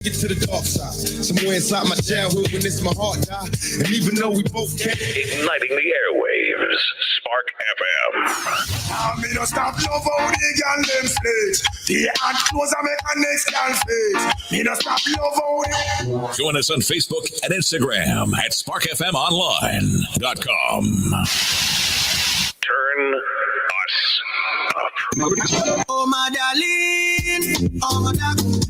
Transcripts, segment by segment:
Get to the dark side, somewhere inside my childhood when it's my heart died. And even though we both can't, igniting the airwaves, Spark FM. I'm in a stop love how they can them slaves. The hand close and make a next can face. Me no stop love how they. Join us on Facebook and Instagram at SparkFMOnline.com. Turn us up. Oh my darling, oh my darling.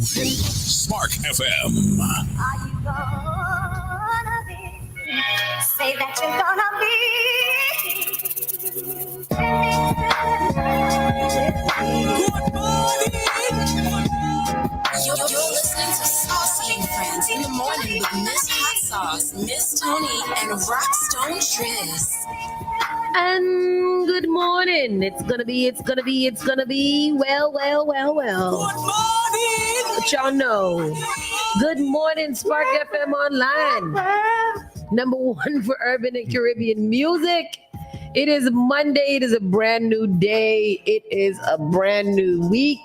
Spark FM. Are you gonna be? Say that you're gonna be. Good morning. You're listening to Saucy and Friends in the morning with Miss Hot Sauce, Miss Tony, and Rockstone Triz. And good morning. It's gonna be. Well. Good morning. What y'all know? Good morning, Spark FM Online. Number one for urban and Caribbean music. It is Monday. It is a brand new day. It is a brand new week.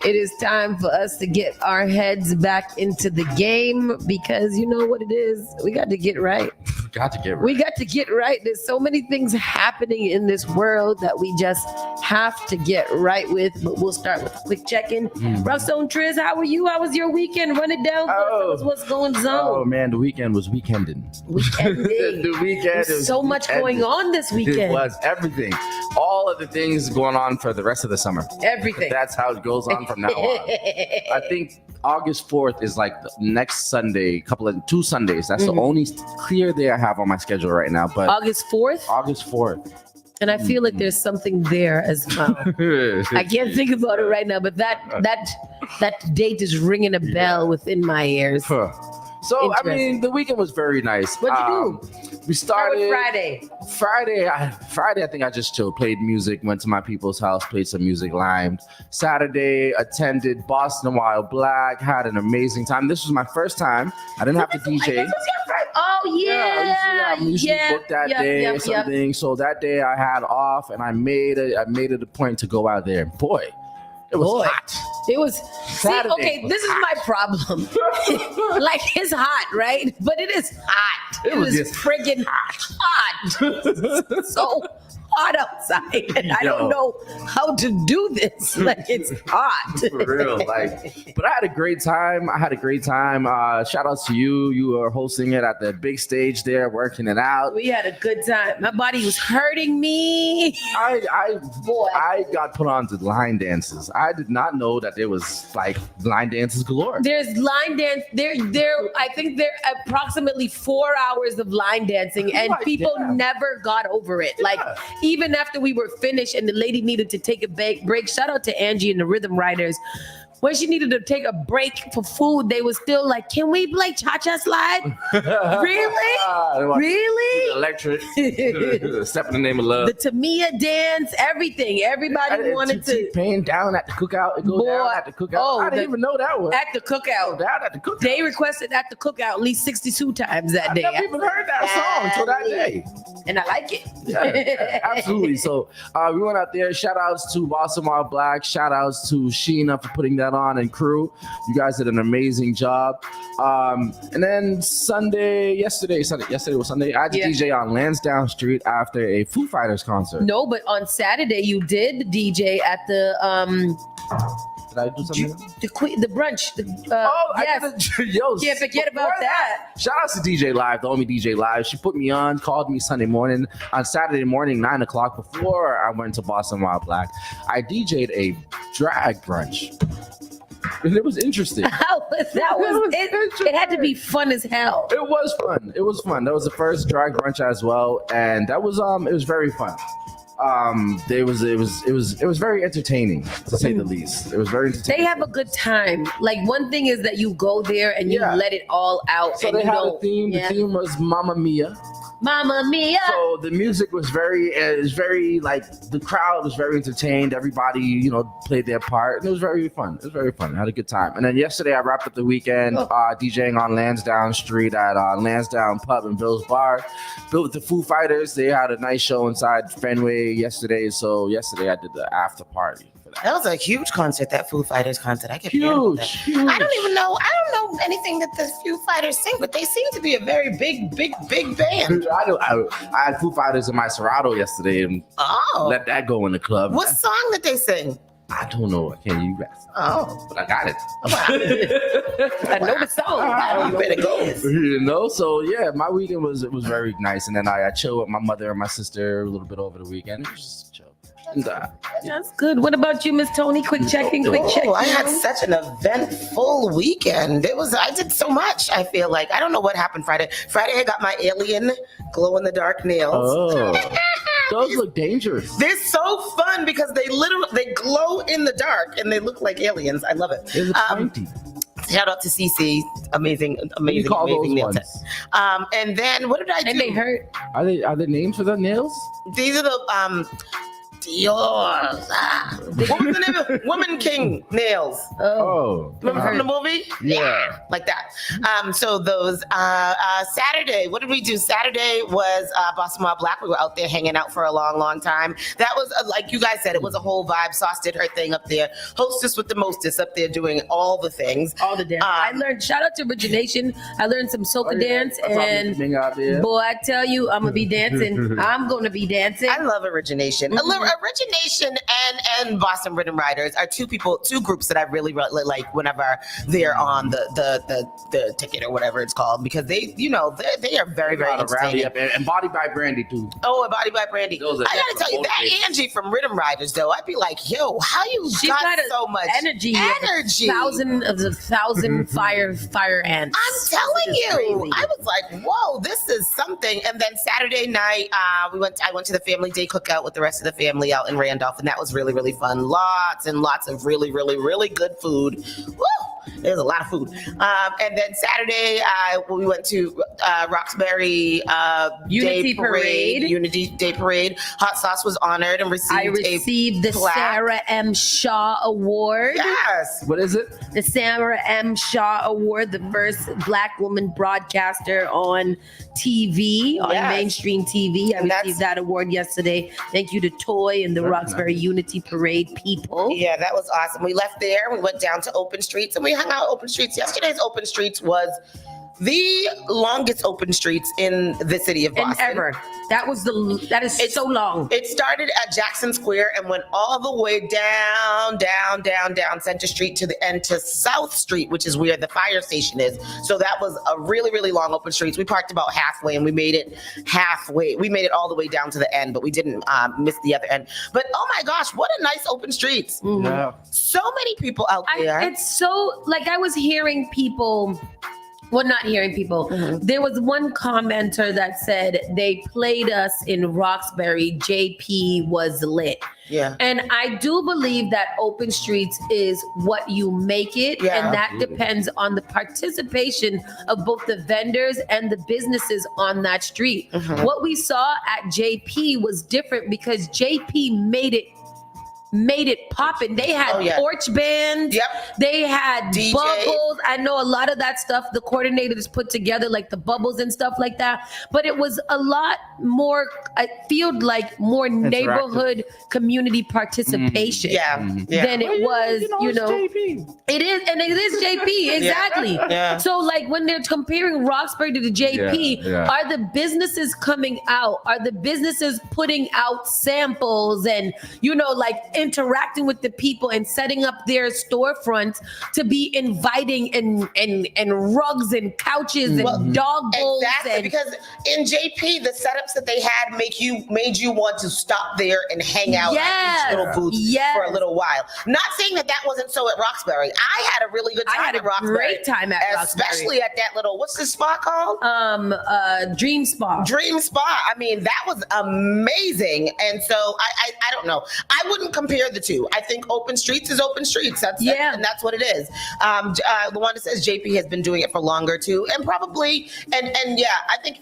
It is time for us to get our heads back into the game because you know what it is. We got to get right. We got to get right. There's so many things happening in this world that we just have to get right with. But we'll start with a quick check-in. Rockstone Triz, how are you? How was your weekend? Run it down. What's going on? Oh man, the weekend was weekending. The weekend. There's so much going on this weekend. It was everything. All of the things going on for the rest of the summer. Everything. That's how it goes on from now on. I think August 4th is like the next Sunday, 2 Sundays. That's the only clear day I have on my schedule right now. But August 4th? August 4th. And I feel like there's something there as well. I can't think about it right now, but that date is ringing a bell within my ears. So, I mean, the weekend was very nice. What'd you do? We started Friday, I think I just chilled, played music, went to my people's house, played some music, limed. Saturday, attended Boston Wild Black, had an amazing time. This was my first time. I didn't have to DJ. Oh, yeah. I'm usually booked that day or something. So that day I had off and I made it a point to go out there. Boy, it was hot. It was Saturday. Okay, this is my problem. Like it's hot, right? But it is hot. It was just friggin' hot. So hot outside, and I don't know how to do this. Like it's hot. For real, but I had a great time. Shout out to you. You were hosting it at the big stage there, working it out. We had a good time. My body was hurting me. I got put on to line dances. I did not know that there was like line dances galore. There's line dance. I think there are approximately 4 hours of line dancing, and people never got over it. Like even after we were finished and the lady needed to take a break, shout out to Angie and the Rhythm Riders. When she needed to take a break for food, they was still like, "Can we play cha-cha slide?" Really? Electric. Step in the name of love. The Tamia dance, everything. Everybody wanted to. T-Pain down at the cookout. Down at the cookout. Oh, I didn't even know that one. At the cookout. Down at the cookout. They requested at the cookout at least 62 times that day. I never even heard that song until that day. And I like it. Yeah, absolutely. So we went out there. Shout outs to Boston Wild Black. Shout outs to Sheena for putting that on and crew. You guys did an amazing job. And then yesterday was Sunday. I had to DJ on Lansdowne Street after a Foo Fighters concert. No, but on Saturday you did DJ at the Did I do something? The brunch. Can't forget about that. Shout out to DJ Live, the homie DJ Live. She put me on, called me Sunday morning. On Saturday morning, 9 o'clock, before I went to Boston Wild Black, I DJ'd a drag brunch. And it was interesting. It had to be fun as hell. It was fun. That was the first drag brunch as well, and that was it was very fun. It was very entertaining, to say the least. It was very entertaining. They have a good time. Like one thing is that you go there and you let it all out. So and they had a theme. The theme was Mamma Mia. Mamma Mia. So the music was very the crowd was very entertained. Everybody, played their part. And it was very fun. I had a good time. And then yesterday I wrapped up the weekend DJing on Lansdowne Street at Lansdowne Pub and Bill's Bar. Built with the Foo Fighters. They had a nice show inside Fenway yesterday. So yesterday I did the after party for That was a huge concert, that Foo Fighters concert. I kept hearing about that. Huge. I don't even know. I don't know anything that the Foo Fighters sing, but they seem to be a very big band. I had Foo Fighters in my Serato yesterday and Oh. let that go in the club. What song did they sing? I don't know. I can't you guys. Oh. But I got it. I know the song. You better go. You know, so yeah, my weekend was very nice, and then I chilled with my mother and my sister a little bit over the weekend. It was just chill. And, That's good. What about you, Miss Tony? Quick check-in, quick check. Oh, I had such an eventful weekend. I did so much, I feel like. I don't know what happened Friday. Friday, I got my alien glow-in-the-dark nails. oh, those look dangerous. They're so fun because they glow in the dark and they look like aliens. I love it. They're pointy. Shout out to CC, amazing You call those nail ones? tech. And then what did I do? And they hurt. Are they names for the nails? These are the Dior's. What was the name of Woman King nails? Oh, Remember from the movie? Yeah. Like that. So those Saturday, what did we do? Saturday was Boston Wild Black. We were out there hanging out for a long time. That was like you guys said, it was a whole vibe. Sauce did her thing up there. Hostess with the mostest up there doing all the things. All the dance. I learned, shout out to Origination. I learned some soca dance, and out there. boy, I tell you, I'm gonna be dancing. I'm gonna be dancing. I love Origination. Origination and Boston Rhythm Riders are two groups that I really like whenever they're on the ticket or whatever it's called, because they are very entertaining. And Body by Brandy too. Oh, and Body by Brandy. I gotta tell you, that Angie from Rhythm Riders though, I'd be like, yo, how you She got got so much energy. energy. Of the thousand fire ants. I'm telling you, crazy. I was like, whoa, this is something. And then Saturday night, I went to the family day cookout with the rest of the family out in Randolph, and that was really fun. Lots and lots of really good food. Woo! There's a lot of food. And then Saturday, we went to Roxbury Unity Parade. Unity Day Parade. Hot Sauce was honored and received the plaque. Sarah M. Shaw Award. Yes. What is it? The Sarah M. Shaw Award, the first Black woman broadcaster on TV, on Yes. mainstream TV. I And received that award yesterday. Thank you to Toy and the Roxbury Unity Parade people. Yeah, that was awesome. We left there. We went down to Open Streets and we hung out at Open Streets. Yesterday's Open Streets was the longest open streets in the city of Boston. And ever. That is so long. It started at Jackson Square and went all the way down Center Street to the end to South Street, which is where the fire station is. So that was a really long open streets. We parked about halfway and we made it halfway. We made it all the way down to the end, but we didn't miss the other end. But oh my gosh, what a nice open streets. Mm-hmm. Yeah. So many people out there. It's so, like, I was hearing people, well, not hearing people. Mm-hmm. There was one commenter that said they played us in Roxbury. JP was lit. Yeah. And I do believe that open streets is what you make it. Yeah. And that depends on the participation of both the vendors and the businesses on that street. Mm-hmm. What we saw at JP was different because JP made it poppin'. They had porch bands. Yep. They had DJ. bubbles. I know a lot of that stuff the coordinators put together, like the bubbles and stuff like that. But it was a lot more, I feel like more neighborhood community participation than it was, It is, and it is JP, exactly. Yeah. So like when they're comparing Roxbury to the JP, are the businesses coming out? Are the businesses putting out samples and, like interacting with the people and setting up their storefronts to be inviting and rugs and couches and dog bowls? Exactly, because in JP, the setups that they had made you want to stop there and hang out at each little booth for a little while. Not saying that wasn't so at Roxbury. I had a really good time at Roxbury. Great time at Roxbury. Especially at that little, what's the spot called? Dream Spa. Dream Spa. I mean, that was amazing. And so I don't know. I wouldn't compare the two. I think open streets is open streets. And that's what it is. The one that says JP has been doing it for longer too, and probably I think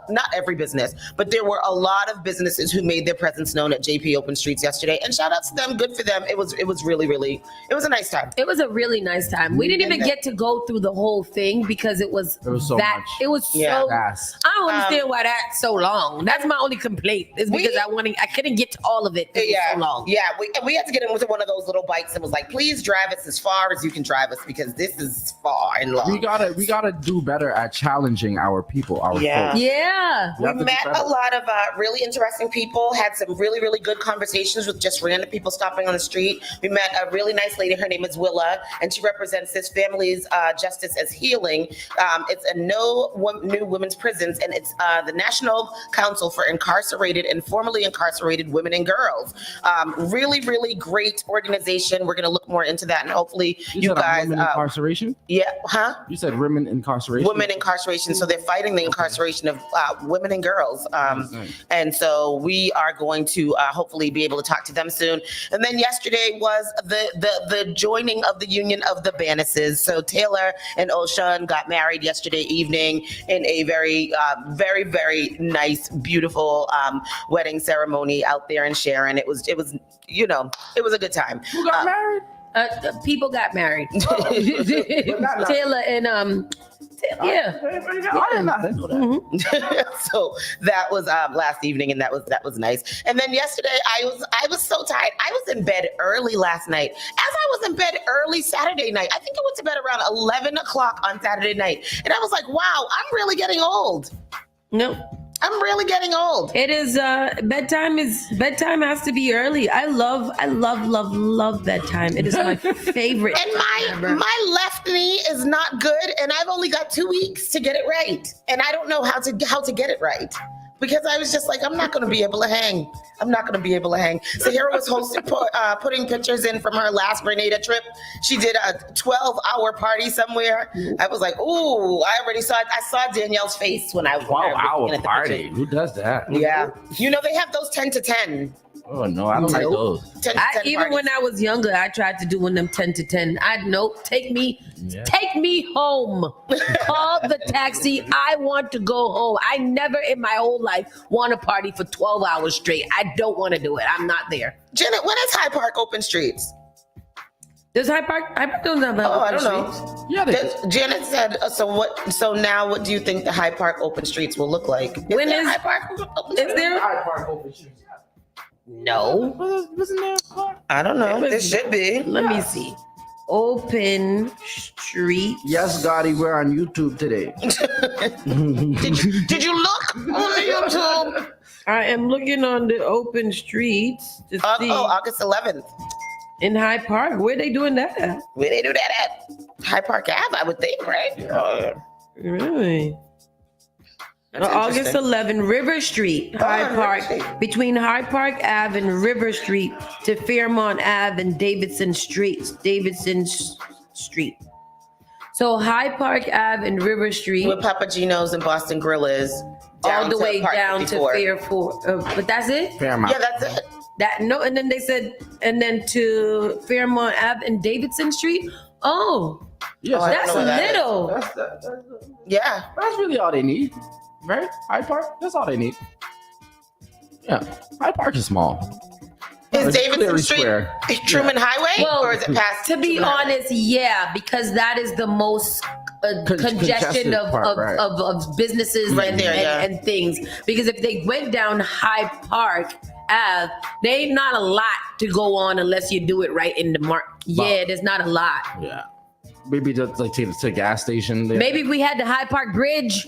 not every business, but there were a lot of businesses who made their presence known at JP Open Streets yesterday, and shout out to them. Good for them. It was really it was a nice time. It was a really nice time. We didn't even get to go through the whole thing because it was so that much. it was so fast. I don't understand why that's so long. That's my only complaint is because I couldn't get to all of it. It was so long. Yeah, we had to get him with one of those little bikes and was like, please drive us as far as you can drive us because this is far and long. We gotta do better at challenging our people, our folks. Yeah. We met a lot of really interesting people, had some really, really good conversations with just random people stopping on the street. We met a really nice lady. Her name is Willa, and she represents this family's Justice as Healing. It's a new women's prisons, and it's the National Council for Incarcerated and Formerly Incarcerated Women and Girls. Really, really great organization. We're going to look more into that, and hopefully you guys. Women incarceration? Yeah, huh? You said women incarceration? Women incarceration. So they're fighting the incarceration of women and girls. And so we are going to hopefully be able to talk to them soon. And then yesterday was the joining of the Union of the Bannises. So Taylor and Ocean got married yesterday evening in a very, very, very nice, beautiful wedding ceremony out there in Sharon. It was, you know, it was a good time. Who got married? People got married. Taylor and yeah. I didn't know that. So that was last evening, and that was nice. And then yesterday, I was so tired. I was in bed early last night. As I was in bed early Saturday night, I think I went to bed around 11 o'clock on Saturday night, and I was like, "Wow, I'm really getting old." No. I'm really getting old. It is bedtime has to be early. I love bedtime. It is my favorite. And my left knee is not good, and I've only got 2 weeks to get it right. And I don't know how to get it right. Because I was just like, I'm not going to be able to hang. Sahara was putting pictures in from her last Grenada trip. She did a 12-hour party somewhere. I was like, ooh, I saw Danielle's face when I was 12-hour party. Who does that? Yeah. You know, they have those 10 to 10. Oh, no, I don't like those. 10 to 10 Even when I was younger, I tried to do one of them 10 to 10. Take me home. Call the taxi. I want to go home. I never in my whole life want to party for 12 hours straight. I don't want to do it. I'm not there. Janet, when is Hyde Park open streets? Does Hyde Park don't have I don't streets? know. Yeah, Janet said, so now what do you think the Hyde Park open streets will look like? When is Hyde Park open streets? Is there? Hyde Park open streets. No. Wasn't there? I don't know. It should be. Let me see. Open street. Yes, Gotti, we're on YouTube today. Did you look on the YouTube? I am looking on the open streets to see. August 11th. In Hyde Park. Where they doing that at? Where they do that at? Hyde Park Ave, I would think, right? Yeah. Really? That's August interesting. 11, River Street, Hyde Park, between Hyde Park Ave and River Street to Fairmont Ave and Davidson Street. So Hyde Park Ave and River Street, Where Papa Gino's and Boston Grill is. all the to way Park down 54. to Fairport. But that's it. Fairmount. Yeah, that's it. And then they said, and then to Fairmont Ave and Davidson Street. Oh, Yes, I that's don't know what that is. little. Yeah. That's really all they need, right? Hyde Park, that's all they need. Yeah, Hyde Park is small. Is It's Davidson clearly Street square. Truman Highway? Well, or is it past To be Truman Highway? honest, yeah, because that is the most congestion congested of, part, right. of businesses Right and, there, yeah. and things. Because if they went down Hyde Park Ave, there ain't not a lot to go on unless you do it right in the mark. Yeah, there's not a lot. Yeah, maybe just like take it to a gas station. There. Maybe we had the Hyde Park Bridge.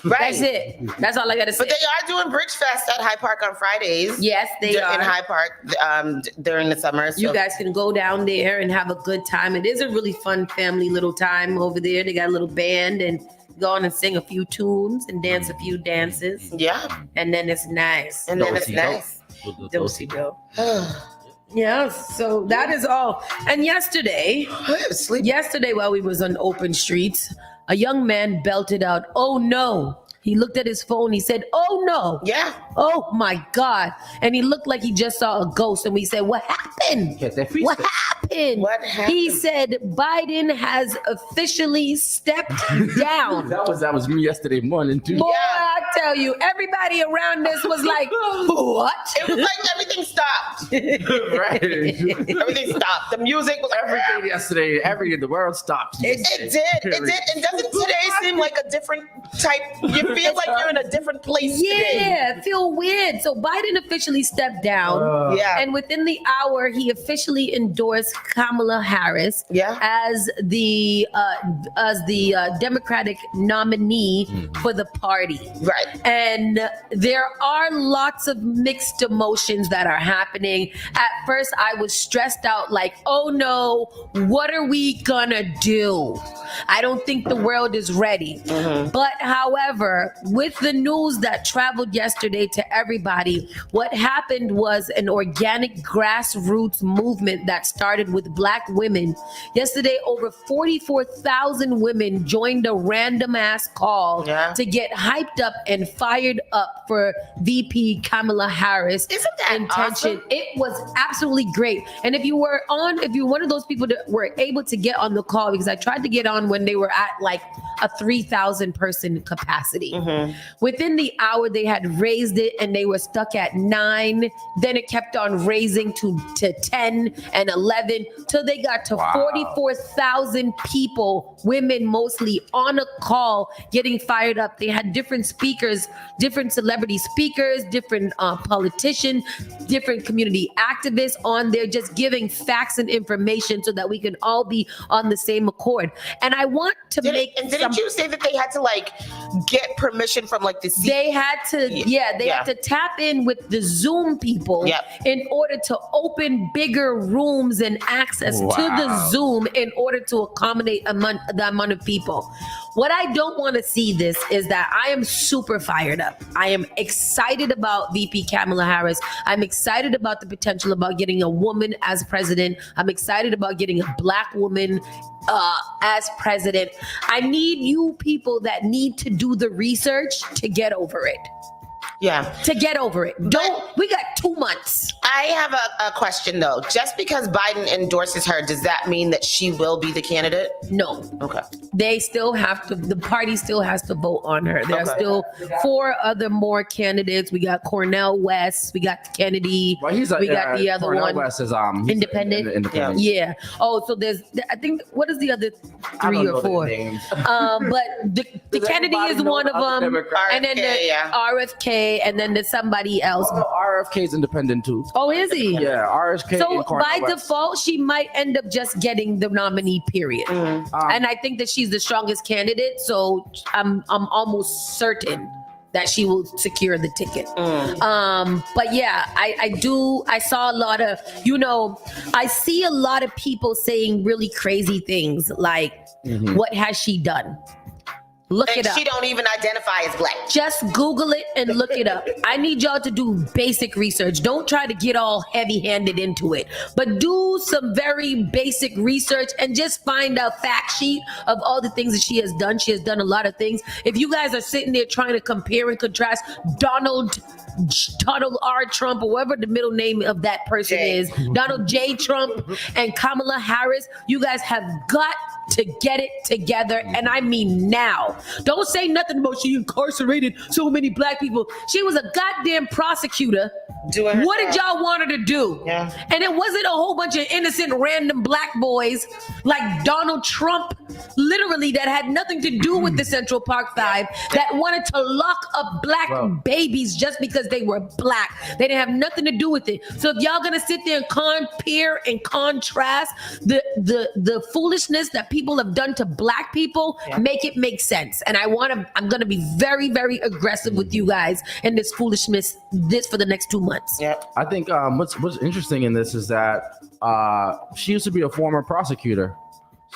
Right. That's it. That's all I gotta say. But they are doing Bridge Fest at Hyde Park on Fridays. Yes, they in are. Hyde Park during the summer. So. You guys can go down there and have a good time. It is a really fun family little time over there. They got a little band and go on and sing a few tunes and dance a few dances. Yeah. And then it's nice. And then it's Do-si-do. nice. Do-si-do. Yeah, so that is all. And yesterday while we was on open streets, a young man belted out, "Oh no." He looked at his phone. He said, "Oh no." Yeah. Oh my God. And he looked like he just saw a ghost. And we said, "What happened? Get that free What stuff. happened?" happened? What happened? He said Biden has officially stepped down. That was me yesterday morning too. Boy, I tell you, everybody around us was like, what? It was like everything stopped. Right. Everything stopped. The music was Everything yesterday, the world stopped. It did. And doesn't today seem like a different type? You feel like you're in a different place today. Yeah, I feel weird. So Biden officially stepped down. Yeah. And within the hour, he officially endorsed Kamala Harris as the Democratic nominee for the party. Right. And there are lots of mixed emotions that are happening. At first, I was stressed out like, oh no, what are we gonna do? I don't think the world is ready. But however, with the news that traveled yesterday to everybody, what happened was an organic grassroots movement that started with Black women. Yesterday, over 44,000 women joined a random ass call to get hyped up and fired up for VP Kamala Harris. Isn't that intention? awesome? It was absolutely great. And if you're one of those people that were able to get on the call, because I tried to get on when they were at like a 3,000 person capacity. Within the hour, they had raised it and they were stuck at 9. Then it kept on raising to 10 and 11 till they got to 44,000 people, women mostly, on a call getting fired up. They had different speakers, different celebrity speakers, different politicians, different community activists on there, just giving facts and information so that we can all be on the same accord. And I want to didn't you say that they had to like get permission from like the They had to had to tap in with the Zoom people in order to open bigger rooms and access to the Zoom in order to accommodate the amount of people. What I don't want to see this is that I am super fired up. I am excited about VP Kamala Harris. I'm excited about the potential about getting a woman as president. I'm excited about getting a Black woman as president. I need you people that need to do the research to get over it. To get over it. We got 2 months. I have a question though. Just because Biden endorses her, does that mean that she will be the candidate? No. Okay. They still have to, the party still has to vote on her. There are still 4 other more candidates. We got Cornel West, we got Kennedy, we got the other Cornel one. West is independent. Independent. Yeah. Oh, so there's, I think, what is the other 3 or 4? But the Kennedy is one of them. And then the RFK, and then there's somebody else. RFK is independent too. Oh, is he? Yeah, RFK. So by default, she might end up just getting the nominee, period. And I think that she's the strongest candidate, so I'm almost certain that she will secure the ticket. But yeah, I saw a lot of, I see a lot of people saying really crazy things like, what has she done? Look it up. She don't even identify as Black. Just Google it and look it up. I need y'all to do basic research. Don't try to get all heavy-handed into it, but do some very basic research and just find a fact sheet of all the things that she has done. She has done a lot of things. If you guys are sitting there trying to compare and contrast Donald R. Trump, or whatever the middle name of that person is, Donald J. Trump and Kamala Harris, you guys have got to get it together, and I mean now. Don't say nothing about she incarcerated so many Black people. She was a goddamn prosecutor. What did y'all want her to do? And it wasn't a whole bunch of innocent random Black boys like Donald Trump, literally, that had nothing to do with the Central Park 5, that wanted to lock up Black babies just because they were Black. They didn't have nothing to do with it. So if y'all gonna sit there and compare and contrast the foolishness that people have done to Black people, make it make sense. And I'm gonna be very, very aggressive with you guys in this foolishness for the next 2 months. I think what's interesting in this is that she used to be a former prosecutor.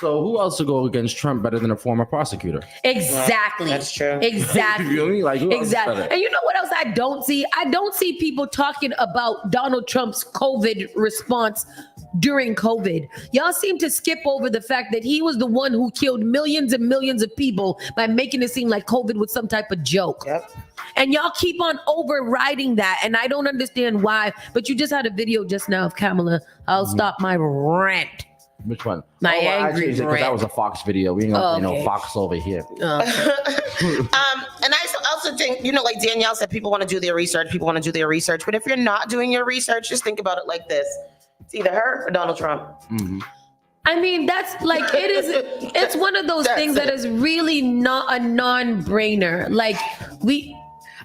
So who else to go against Trump better than a former prosecutor? Exactly. That's true. Exactly. You know what I mean? Like, who else is Exactly. better? And you know what else I don't see? I don't see people talking about Donald Trump's COVID response during COVID. Y'all seem to skip over the fact that he was the one who killed millions and millions of people by making it seem like COVID was some type of joke. Yep. And y'all keep on overriding that. And I don't understand why. But you just had a video just now of Kamala. I'll stop my rant. Which one? My I angry changed it because that was a Fox video. We ain't gonna play okay. no Fox over here. And I also think, like Danielle said, people want to do their research. But if you're not doing your research, just think about it like this. It's either her or Donald Trump. Mm-hmm. I mean, that's like, it's one of those things that is really not a non-brainer. Like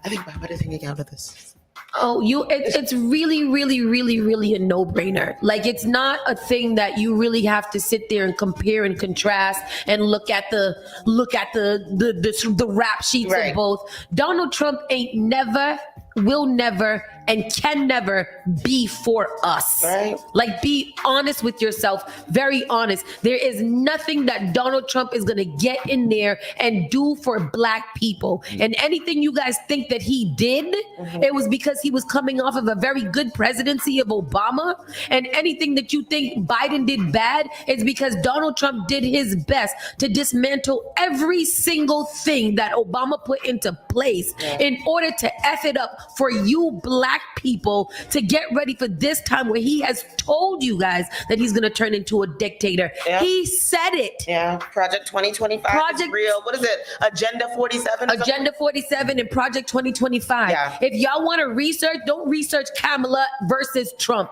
I think my better thing out of this. It's really, really, really, really a no-brainer. Like, it's not a thing that you really have to sit there and compare and contrast and look at the rap sheets of both. Donald Trump ain't never, will never, and can never be for us. Right. Like, be honest with yourself. Very honest. There is nothing that Donald Trump is gonna get in there and do for Black people. And anything you guys think that he did, it was because he was coming off of a very good presidency of Obama. And anything that you think Biden did bad is because Donald Trump did his best to dismantle every single thing that Obama put into place in order to F it up for you Black people to get ready for this time where he has told you guys that he's going to turn into a dictator. Yeah. He said it. Yeah. Project 2025 is real. What is it? Agenda 47? Agenda 47 and Project 2025. Yeah. If y'all want to research, don't research Kamala versus Trump.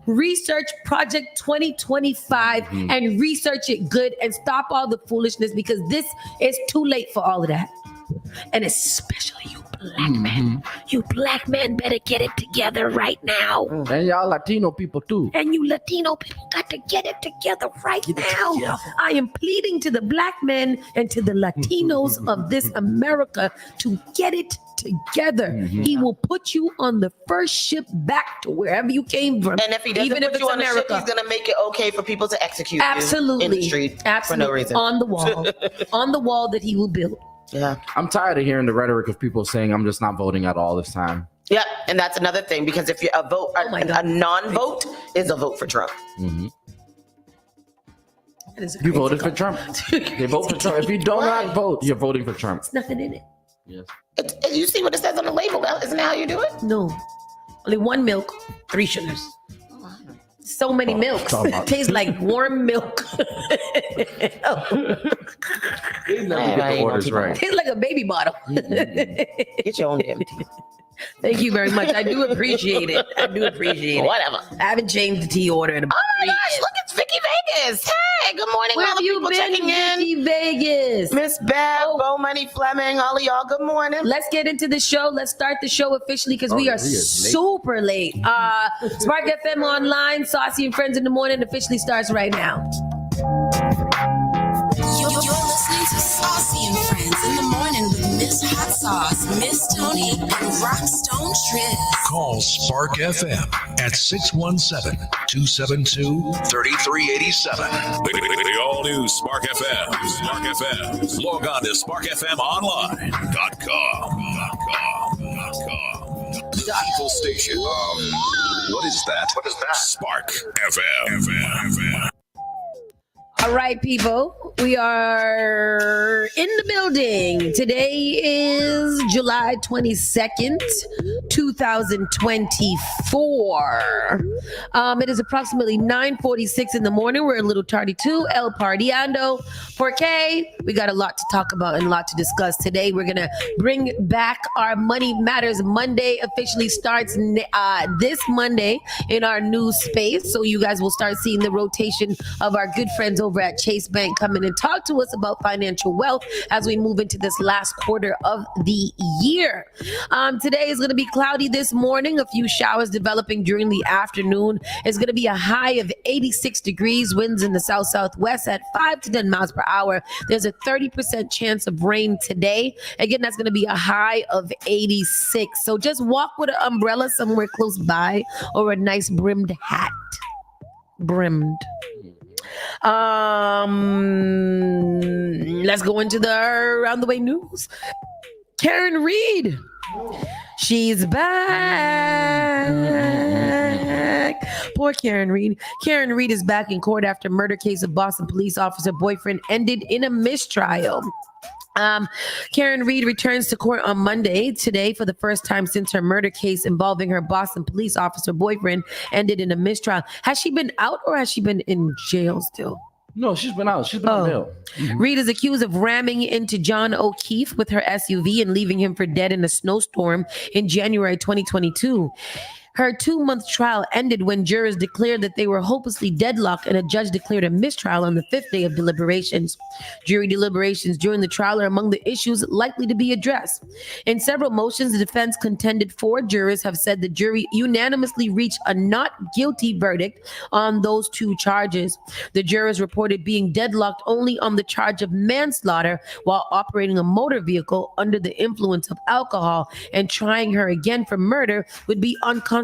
Research Project 2025 and research it good and stop all the foolishness, because this is too late for all of that. And especially you Black men. You Black men better get it together right now. And y'all Latino people too. And you Latino people got to get it together right now. I am pleading to the Black men and to the Latinos of this America to get it together. He will put you on the first ship back to wherever you came from. And if he doesn't even put if it's you on America, a ship, he's going to make it okay for people to execute you in the street for no reason. On the wall. On the wall that he will build. Yeah. I'm tired of hearing the rhetoric of people saying I'm just not voting at all this time. Yeah, and that's another thing, because if you're a vote, a non-vote is a vote for Trump. You voted for Trump. They vote for Trump. If you do not vote, you're voting for Trump. There's nothing in it. Yes. You see what it says on the label? Isn't that how you do it? No. Only 1 milk, 3 sugars. So many milks. It tastes like warm milk. They never get the orders right. Tastes like a baby bottle. Get your own damn tea. Thank you very much. I do appreciate it. Whatever. I haven't changed the tea order in about 3 years. Look, it's Vicky Vegas. Hey, good morning. Where all have the you people been, checking in. Vicky Vegas? Miss Bev, Bo Money Fleming, all of y'all, good morning. Let's get into the show. Let's start the show officially, because we are super late. Spark FM Online, Saucy and Friends in the Morning officially starts right now. You're listening to Saucy and Friends in the Morning with Miss Hot Sauce, Miss Tony, and Rockstone Triz. Call Spark FM at 617-272-3387. The all-new Spark FM. Spark FM. Log on to sparkfmonline.com. People station. What is that? Spark FM. All right, people, we are in the building. Today is July 22nd, 2024. It is approximately 9:46 in the morning. We're a little tardy too. El Partiando. 4K. We got a lot to talk about and a lot to discuss today. We're going to bring back our Money Matters Monday. Officially starts this Monday in our new space. So you guys will start seeing the rotation of our good friends over at Chase Bank come in and talk to us about financial wealth as we move into this last quarter of the year. Today is going to be cloudy this morning, a few showers developing during the afternoon. It's going to be a high of 86 degrees, winds in the south-southwest at 5 to 10 miles per hour. There's a 30% chance of rain today. Again, that's going to be a high of 86. So just walk with an umbrella somewhere close by or a nice brimmed hat. Brimmed. Let's go into the around the way news. Karen Reed. She's back. Poor Karen Reed. Karen Reed is back in court after murder case of Boston police officer boyfriend ended in a mistrial. Karen Reed returns to court on Monday today for the first time since her murder case involving her Boston police officer boyfriend ended in a mistrial. Has she been out or has she been in jail still? No, she's been out. She's been on bail. Reed is accused of ramming into John O'Keefe with her SUV and leaving him for dead in a snowstorm in January 2022. Her 2-month trial ended when jurors declared that they were hopelessly deadlocked and a judge declared a mistrial on the 5th day of deliberations. Jury deliberations during the trial are among the issues likely to be addressed. In several motions, the defense contended 4 jurors have said the jury unanimously reached a not guilty verdict on those 2 charges. The jurors reported being deadlocked only on the charge of manslaughter while operating a motor vehicle under the influence of alcohol, and trying her again for murder would be unconstitutional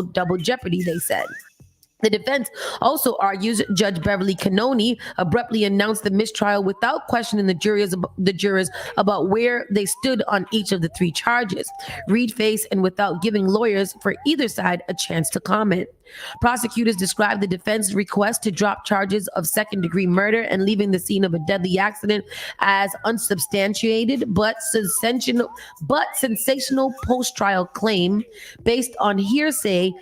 double jeopardy, they said. The defense also argues Judge Beverly Cannoni abruptly announced the mistrial without questioning the jurors about where they stood on each of the 3 charges. Reed faced and without giving lawyers for either side a chance to comment. Prosecutors described the defense's request to drop charges of second-degree murder and leaving the scene of a deadly accident as unsubstantiated but sensational post-trial claim based on hearsay,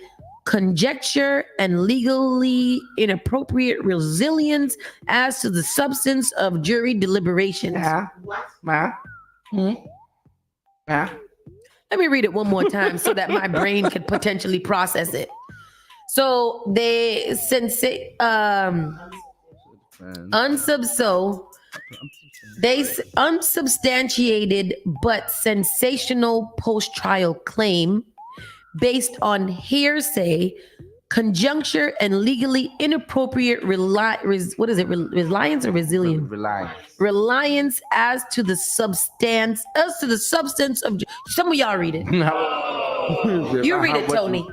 conjecture, and legally inappropriate resilience as to the substance of jury deliberations. Let me read it one more time so that my brain could potentially process it. So they unsubstantiated but sensational post-trial claim based on hearsay, conjuncture, and legally inappropriate reliance or resilience? Reliance as to the substance of. Some of y'all read it. You read it, Tony.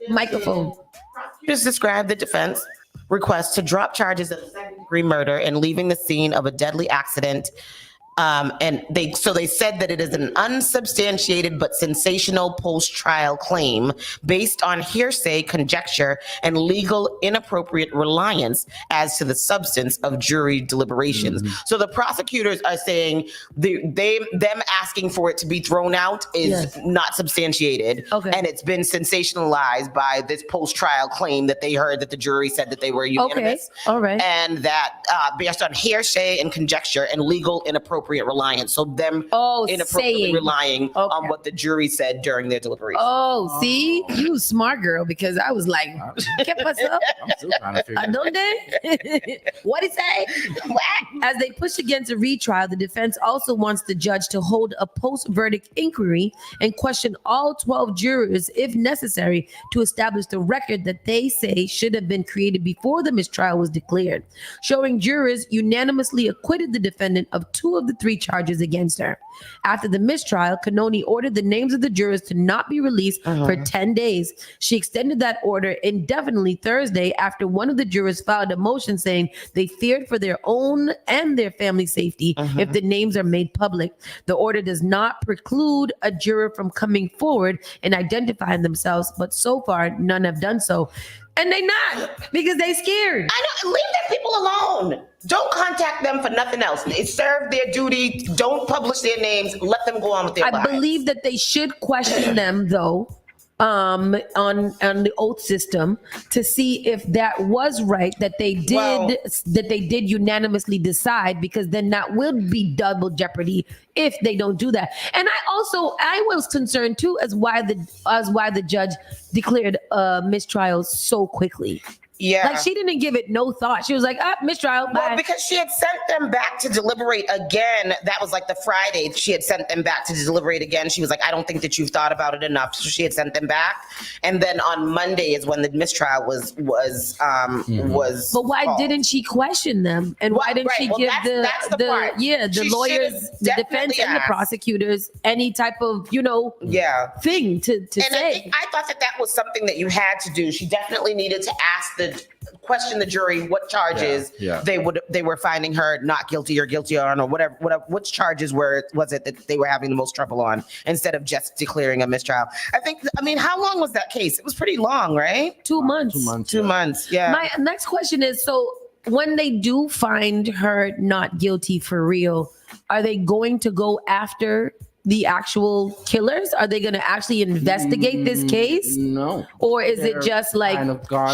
Microphone. Just describe the defense request to drop charges of second-degree murder and leaving the scene of a deadly accident. And they said that it is an unsubstantiated but sensational post-trial claim based on hearsay, conjecture, and legal inappropriate reliance as to the substance of jury deliberations. Mm-hmm. So the prosecutors are saying them asking for it to be thrown out is not substantiated, and it's been sensationalized by this post-trial claim that they heard that the jury said that they were unanimous, and that based on hearsay and conjecture and legal inappropriate reliance. So them inappropriately relying on what the jury said during their deliberation. See, you smart girl, because I was like, ¿qué pasó? I'm still trying to figure ¿Dónde? What'd he say? As they push against a retrial, the defense also wants the judge to hold a post-verdict inquiry and question all 12 jurors if necessary to establish the record that they say should have been created before the mistrial was declared. Showing jurors unanimously acquitted the defendant of 2 of the 3 charges against her. After the mistrial, Cannoni ordered the names of the jurors to not be released for 10 days. She extended that order indefinitely Thursday after one of the jurors filed a motion saying they feared for their own and their family safety if the names are made public. The order does not preclude a juror from coming forward and identifying themselves, but so far none have done so. And they not, because they scared. I know. Leave them people alone. Don't contact them for nothing else. They serve their duty. Don't publish their names. Let them go on with their lives. I believe that they should question them, though, on the oath system to see if that was right, that they did unanimously decide, because then that will be double jeopardy if they don't do that. And I was concerned too as why the judge declared mistrial so quickly. Yeah. Like, she didn't give it no thought. She was like, mistrial, bye. Well, because she had sent them back to deliberate again. That was like the Friday. She had sent them back to deliberate again. She was like, I don't think that you've thought about it enough. So she had sent them back. And then on Monday is when the mistrial was But why didn't she question them? And why didn't she give the lawyers, the defense and the prosecutors any type of, thing to say? I thought that was something that you had to do. She definitely needed to ask the to question the jury what charges they were finding her not guilty or guilty on, or whatever which charges was it that they were having the most trouble on, instead of just declaring a mistrial. I mean, how long was that case? It was pretty long, right? 2 months. 2 months. Yeah. My next question is, so when they do find her not guilty for real, are they going to go after the actual killers? Are they going to actually investigate this case? No. Or is it just like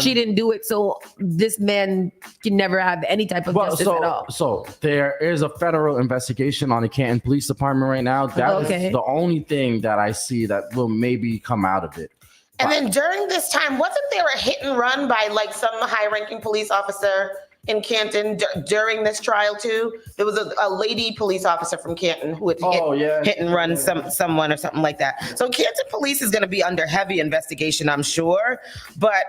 she didn't do it, so this man can never have any type of justice at all? So there is a federal investigation on the Canton Police Department right now. That is the only thing that I see that will maybe come out of it. And then during this time, wasn't there a hit and run by like some high-ranking police officer in Canton during this trial too? There was a lady police officer from Canton who had hit and run someone or something like that. So Canton police is going to be under heavy investigation, I'm sure. But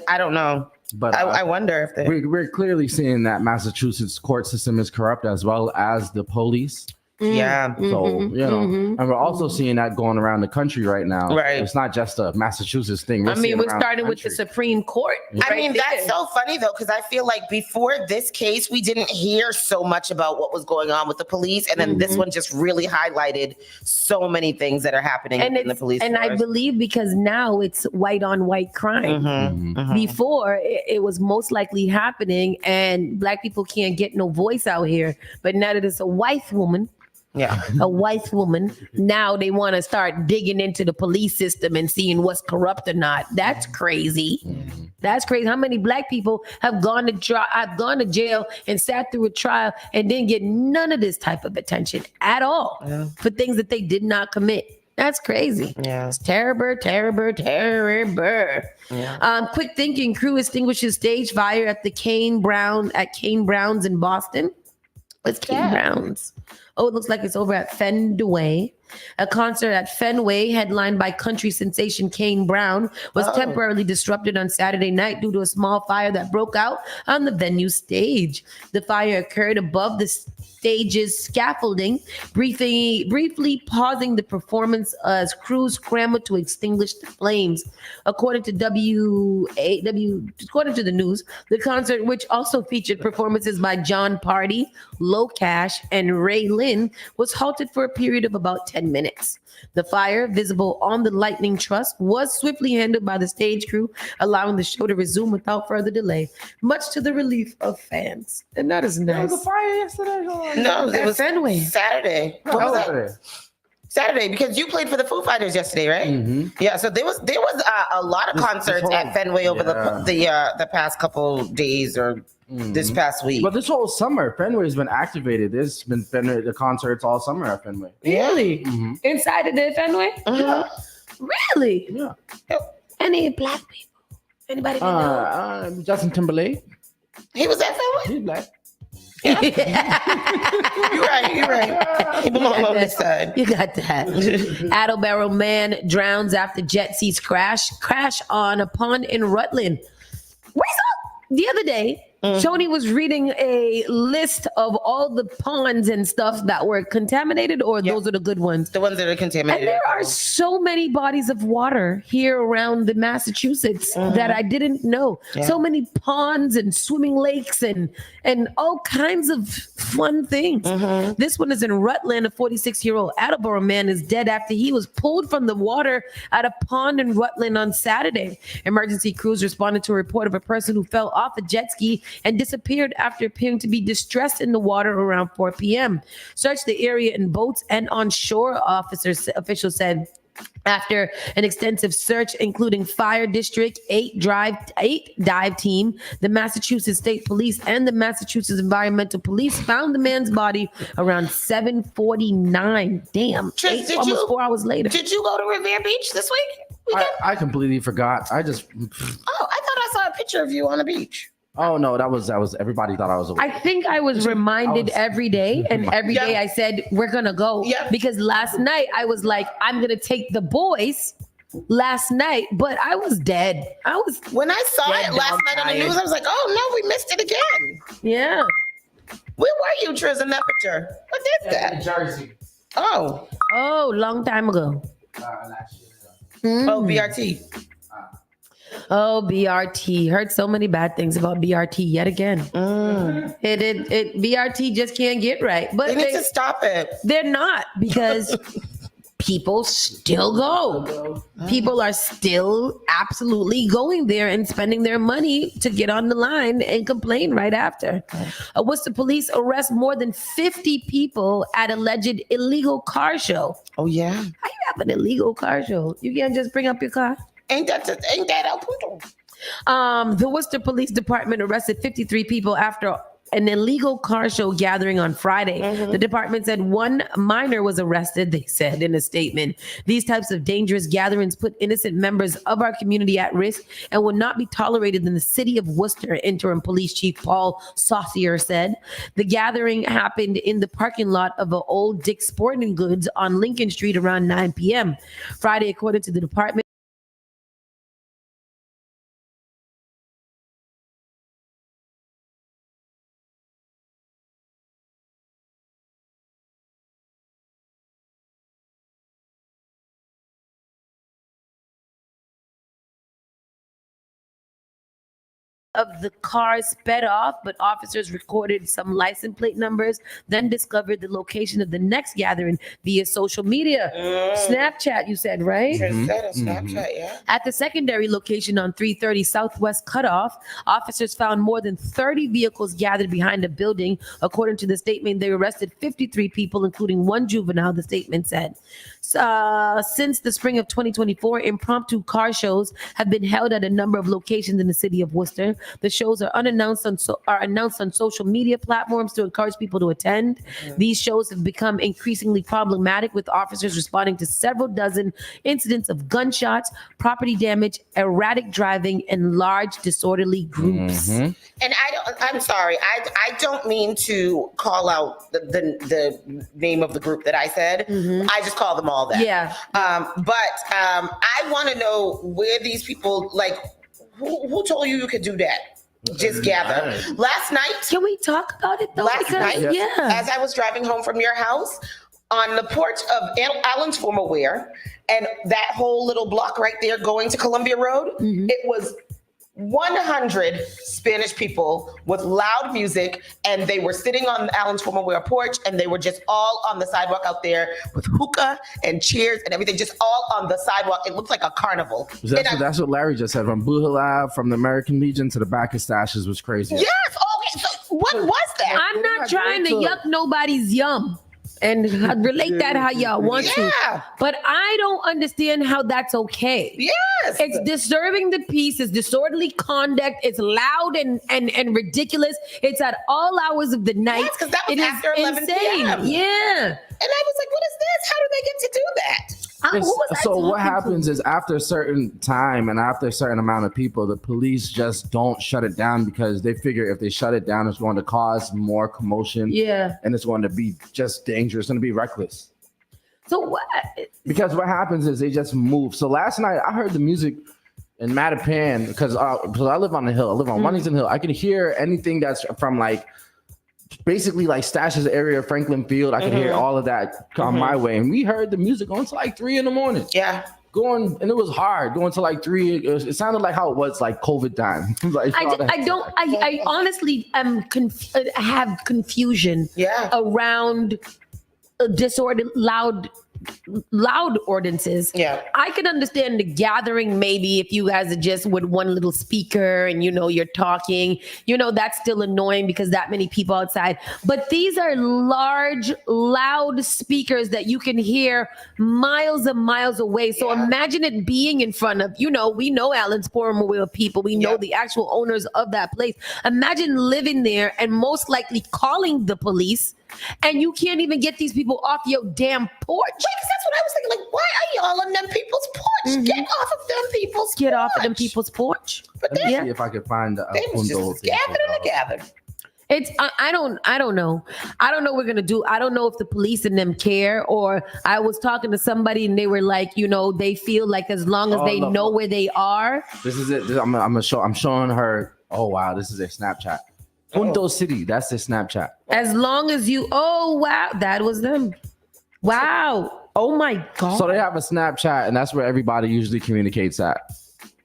I don't know. But I wonder if we're clearly seeing that Massachusetts court system is corrupt, as well as the police. Yeah. So, and we're also seeing that going around the country right now. Right. It's not just a Massachusetts thing. We're starting with the Supreme Court. I mean, that's so funny though, because I feel like before this case, we didn't hear so much about what was going on with the police. And then this one just really highlighted so many things that are happening in the police force. I believe because now it's white on white crime. Before it was most likely happening and black people can't get no voice out here. But now that it's a white woman, a white woman, now they want to start digging into the police system and seeing what's corrupt or not. That's crazy. That's crazy. How many black people have gone to jail and sat through a trial and didn't get none of this type of attention at all for things that they did not commit? That's crazy. Yeah. It's terrible. Yeah. Quick thinking crew extinguishes stage fire at Kane Brown's in Boston. What's Kane Brown's? Oh, it looks like it's over at Fenway. A concert at Fenway, headlined by country sensation Kane Brown, was temporarily disrupted on Saturday night due to a small fire that broke out on the venue stage. The fire occurred above the stage's scaffolding, briefly pausing the performance as crews scrambled to extinguish the flames. According to according to the news, the concert, which also featured performances by John Party, Low Cash, and Ray Lynn, was halted for a period of about 10 minutes. The fire, visible on the lightning truss, was swiftly handled by the stage crew, allowing the show to resume without further delay, much to the relief of fans. And that is nice. There was a fire yesterday? No, it was Fenway. Saturday. Saturday, because you played for the Foo Fighters yesterday, right? Yeah, so there was a lot of concerts at Fenway over the past couple days or this past week. But this whole summer, Fenway's been activated. There's been the concerts all summer at Fenway. Really? Inside of the Fenway? Really? Yeah. Any black people? Anybody know? Justin Timberlake. He was at Fenway? He's black. You're right. He belongs on this side. You got that. Attleboro man drowns after jet skis crash on a pond in Rutland. Where's up? The other day, Shoni was reading a list of all the ponds and stuff that were contaminated, or those are the good ones? The ones that are contaminated. And there are so many bodies of water here around the Massachusetts that I didn't know. Yeah. So many ponds and swimming lakes and all kinds of fun things. This one is in Rutland. A 46-year-old Attleboro man is dead after he was pulled from the water at a pond in Rutland on Saturday. Emergency crews responded to a report of a person who fell off a jet ski and disappeared after appearing to be distressed in the water around 4 p.m. Searched the area in boats and on shore, officials said. After an extensive search, including Fire District, 8 dive team, the Massachusetts State Police, and the Massachusetts Environmental Police found the man's body around 7:49. Damn, almost 4 hours later. Did you go to Revere Beach this week? I completely forgot. I thought I saw a picture of you on the beach. Oh no, that was everybody thought I was away. I think I was reminded every day, and every day I said we're gonna go because last night I was like, I'm gonna take the boys last night, but I was dead. When I saw it last night on the news, I was like, oh no, we missed it again. Yeah. Where were you, Triz, in that picture? What is that? Jersey. Oh, long time ago. Last year. Oh, BRT. Oh, BRT. Heard so many bad things about BRT yet again. It BRT just can't get right. But They need to stop it. They're not, because people still go. People are still absolutely going there and spending their money to get on the line and complain right after. Worcester police arrest more than 50 people at alleged illegal car show. Oh yeah. How you have an illegal car show? You can't just bring up your car? Ain't that El Punto? The Worcester Police Department arrested 53 people after an illegal car show gathering on Friday. The department said one minor was arrested, they said in a statement. These types of dangerous gatherings put innocent members of our community at risk and will not be tolerated in the city of Worcester, Interim Police Chief Paul Saucy said. The gathering happened in the parking lot of an old Dick's Sporting Goods on Lincoln Street around 9 p.m. Friday, according to the department, of the car sped off, but officers recorded some license plate numbers, then discovered the location of the next gathering via social media. Snapchat, you said, right? Snapchat, yeah. At the secondary location on 330 Southwest Cutoff, officers found more than 30 vehicles gathered behind a building. According to the statement, they arrested 53 people, including one juvenile, the statement said. Since the spring of 2024, impromptu car shows have been held at a number of locations in the city of Worcester. The shows are announced on social media platforms to encourage people to attend. These shows have become increasingly problematic, with officers responding to several dozen incidents of gunshots, property damage, erratic driving, and large disorderly groups. And I'm sorry, I don't mean to call out the name of the group that I said. I just call them all that. Yeah. But I want to know where these people, like, who told you could do that? Just gather. Last night. Can we talk about it though? Last night, yeah. As I was driving home from your house, on the porch of Allen's former wear, and that whole little block right there going to Columbia Road, it was 100 Spanish people with loud music, and they were sitting on Allen's former wear porch, and they were just all on the sidewalk out there with hookah and cheers and everything, just all on the sidewalk. It looked like a carnival. That's what Larry just said. From Blue Hill Ave, from the American Legion to the back of Stashes was crazy. Yes. Okay. So what was that? I'm not trying to yuck nobody's yum and relate that how y'all want to. But I don't understand how that's okay. Yes. It's disturbing the peace. It's disorderly conduct. It's loud and ridiculous. It's at all hours of the night. Yes, because that was after 11 p.m. Yeah. And I was like, what is this? How do they get to do that? So what happens is after a certain time and after a certain amount of people, the police just don't shut it down because they figure if they shut it down, it's going to cause more commotion. Yeah. And it's going to be just dangerous. It's going to be reckless. So what? Because what happens is they just move. So last night I heard the music in Mattapan because I live on the hill. I live on Wellington Hill. I can hear anything that's from like basically like Stashes area, Franklin Field. I can hear all of that on my way. And we heard the music going to like 3 a.m. Yeah. Going, and it was hard going to like 3. It sounded like how it was like COVID time. Like, I honestly have confusion around disorder, loud ordinances. Yeah. I could understand the gathering maybe if you guys are just with one little speaker and you're talking, that's still annoying because that many people outside. But these are large, loud speakers that you can hear miles and miles away. So imagine it being in front of, we know Allen's former people. We know the actual owners of that place. Imagine living there and most likely calling the police, and you can't even get these people off your damn porch. Right, because that's what I was thinking. Like, why are y'all on them people's porch? Get off of them people's porch. Get off of them people's porch. But let me see if I can find the they was just gathered. It's I don't know. I don't know what we're gonna do. I don't know if the police and them care, or I was talking to somebody and they were like, they feel like as long as they know where they are. This is it. I'm showing her. Oh wow, this is their Snapchat. Punto City. That's their Snapchat. As long as you. Oh wow, that was them. Wow. Oh my God. So they have a Snapchat, and that's where everybody usually communicates at.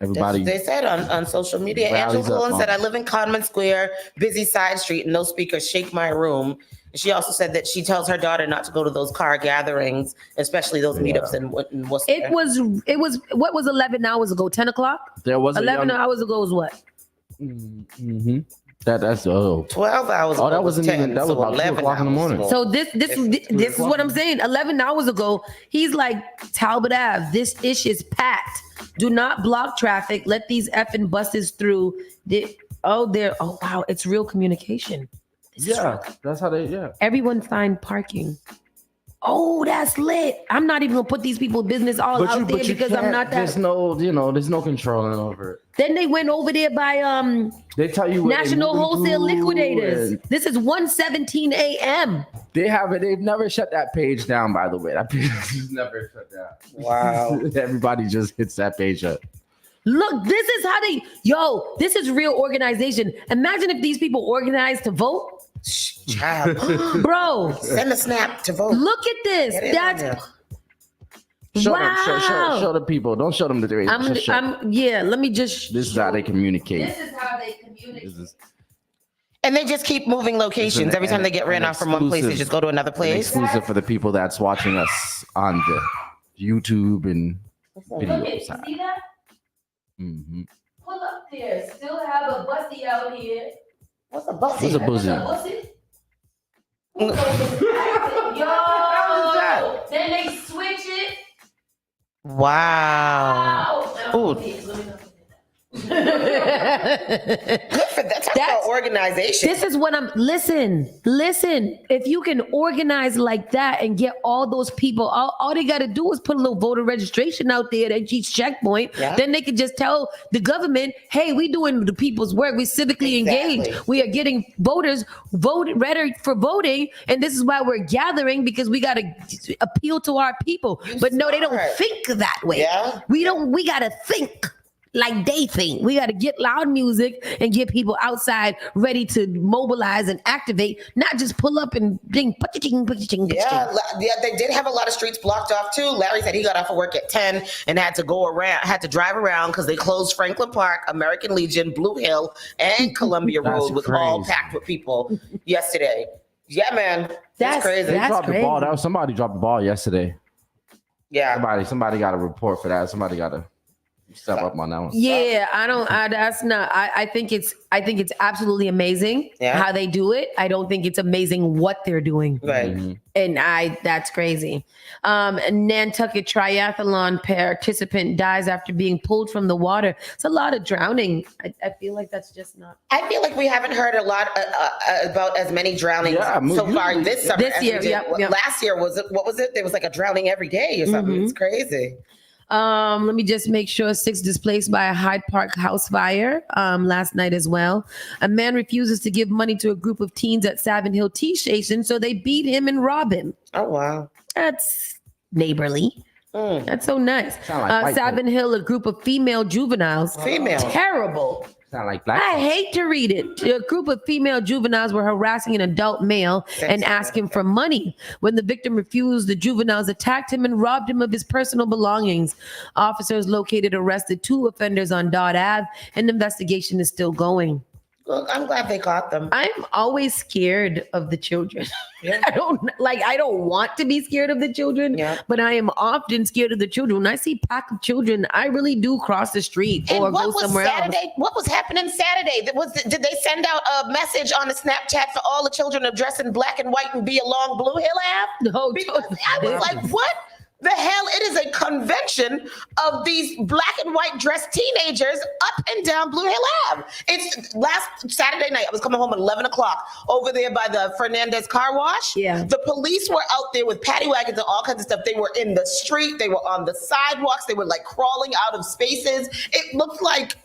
Everybody. They said on social media. Angela Cullen said, I live in Conman Square, busy side street, and no speakers shake my room. And she also said that she tells her daughter not to go to those car gatherings, especially those meetups in Worcester. It was what was 11 hours ago? 10 o'clock? There was 11 hours ago was what? Mm-hmm. That's 12 hours. Oh, that wasn't 10, even. That was about 2 o'clock in the morning. So this is what I'm saying. 11 hours ago, he's like, Talbot Ave, this ish is packed. Do not block traffic. Let these effing buses through. Oh wow, it's real communication. That's how they. Yeah. Everyone find parking. Oh, that's lit. I'm not even gonna put these people's business out there because I'm not that. There's no controlling over it. Then they went over there by They tell you National Wholesale Liquidators. This is 1:17 a.m. They have it. They've never shut that page down. By the way, that page is never shut down. Wow. Everybody just hits that page up. Look, this is how this is real organization. Imagine if these people organized to vote. Child. Bro, send a snap to vote. Look at this. Show the people. Don't show them the radio. Let me just. This is how they communicate. This is how they communicate. And they just keep moving locations. Every time they get ran off from one place, they just go to another place. Exclusive for the people that's watching us on the YouTube and videos. See that? Mm-hmm. Pull up there. Still have a bussy out here. What's a bussy? What's a bussy? Yo, then they switch it. Wow. Ooh. Good for that. Talk about organization. This is what listen. If you can organize like that and get all those people, all they got to do is put a little voter registration out there at each checkpoint. Yeah. Then they can just tell the government, hey, we doing the people's work. We're civically engaged. We are getting voters ready for voting. And this is why we're gathering, because we got to appeal to our people. But no, they don't think that way. Yeah. We got to think like they think. We got to get loud music and get people outside ready to mobilize and activate, not just pull up and ding. Yeah, they did have a lot of streets blocked off too. Larry said he got off of work at 10 and had to drive around because they closed Franklin Park, American Legion, Blue Hill, and Columbia Road was all packed with people yesterday. Yeah, man, that's crazy. Somebody dropped the ball yesterday. Yeah, somebody got a report for that. Somebody got to step up on that one. Yeah, I think it's absolutely amazing how they do it. I don't think it's amazing what they're doing. Right. Mm-hmm. And that's crazy. Nantucket triathlon participant dies after being pulled from the water. It's a lot of drowning. I feel like that's just not. I feel like we haven't heard a lot about as many drownings so far this summer. This year, Last year what was it? There was like a drowning every day or something. Mm-hmm. It's crazy. Let me just make sure 6 displaced by a Hyde Park house fire last night as well. A man refuses to give money to a group of teens at Savin Hill Tea Station, so they beat him and rob him. Oh, wow. That's neighborly. That's so nice. Savin Hill, a group of female juveniles. Terrible. Sound like black. I hate to read it. A group of female juveniles were harassing an adult male and asking for money. When the victim refused, the juveniles attacked him and robbed him of his personal belongings. Officers arrested 2 offenders on Dodd Ave, and the investigation is still going. Well, I'm glad they caught them. I'm always scared of the children. Yeah. I don't want to be scared of the children, but I am often scared of the children. When I see pack of children, I really do cross the street or go somewhere else. What was happening Saturday? Did they send out a message on the Snapchat for all the children to dress in black and white and be along Blue Hill Ave? No, because I was like, what the hell? It is a convention of these black and white dressed teenagers up and down Blue Hill Ave. It's last Saturday night. I was coming home at 11 o'clock over there by the Fernandez car wash. Yeah. The police were out there with paddy wagons and all kinds of stuff. They were in the street. They were on the sidewalks. They were like crawling out of spaces. It looked like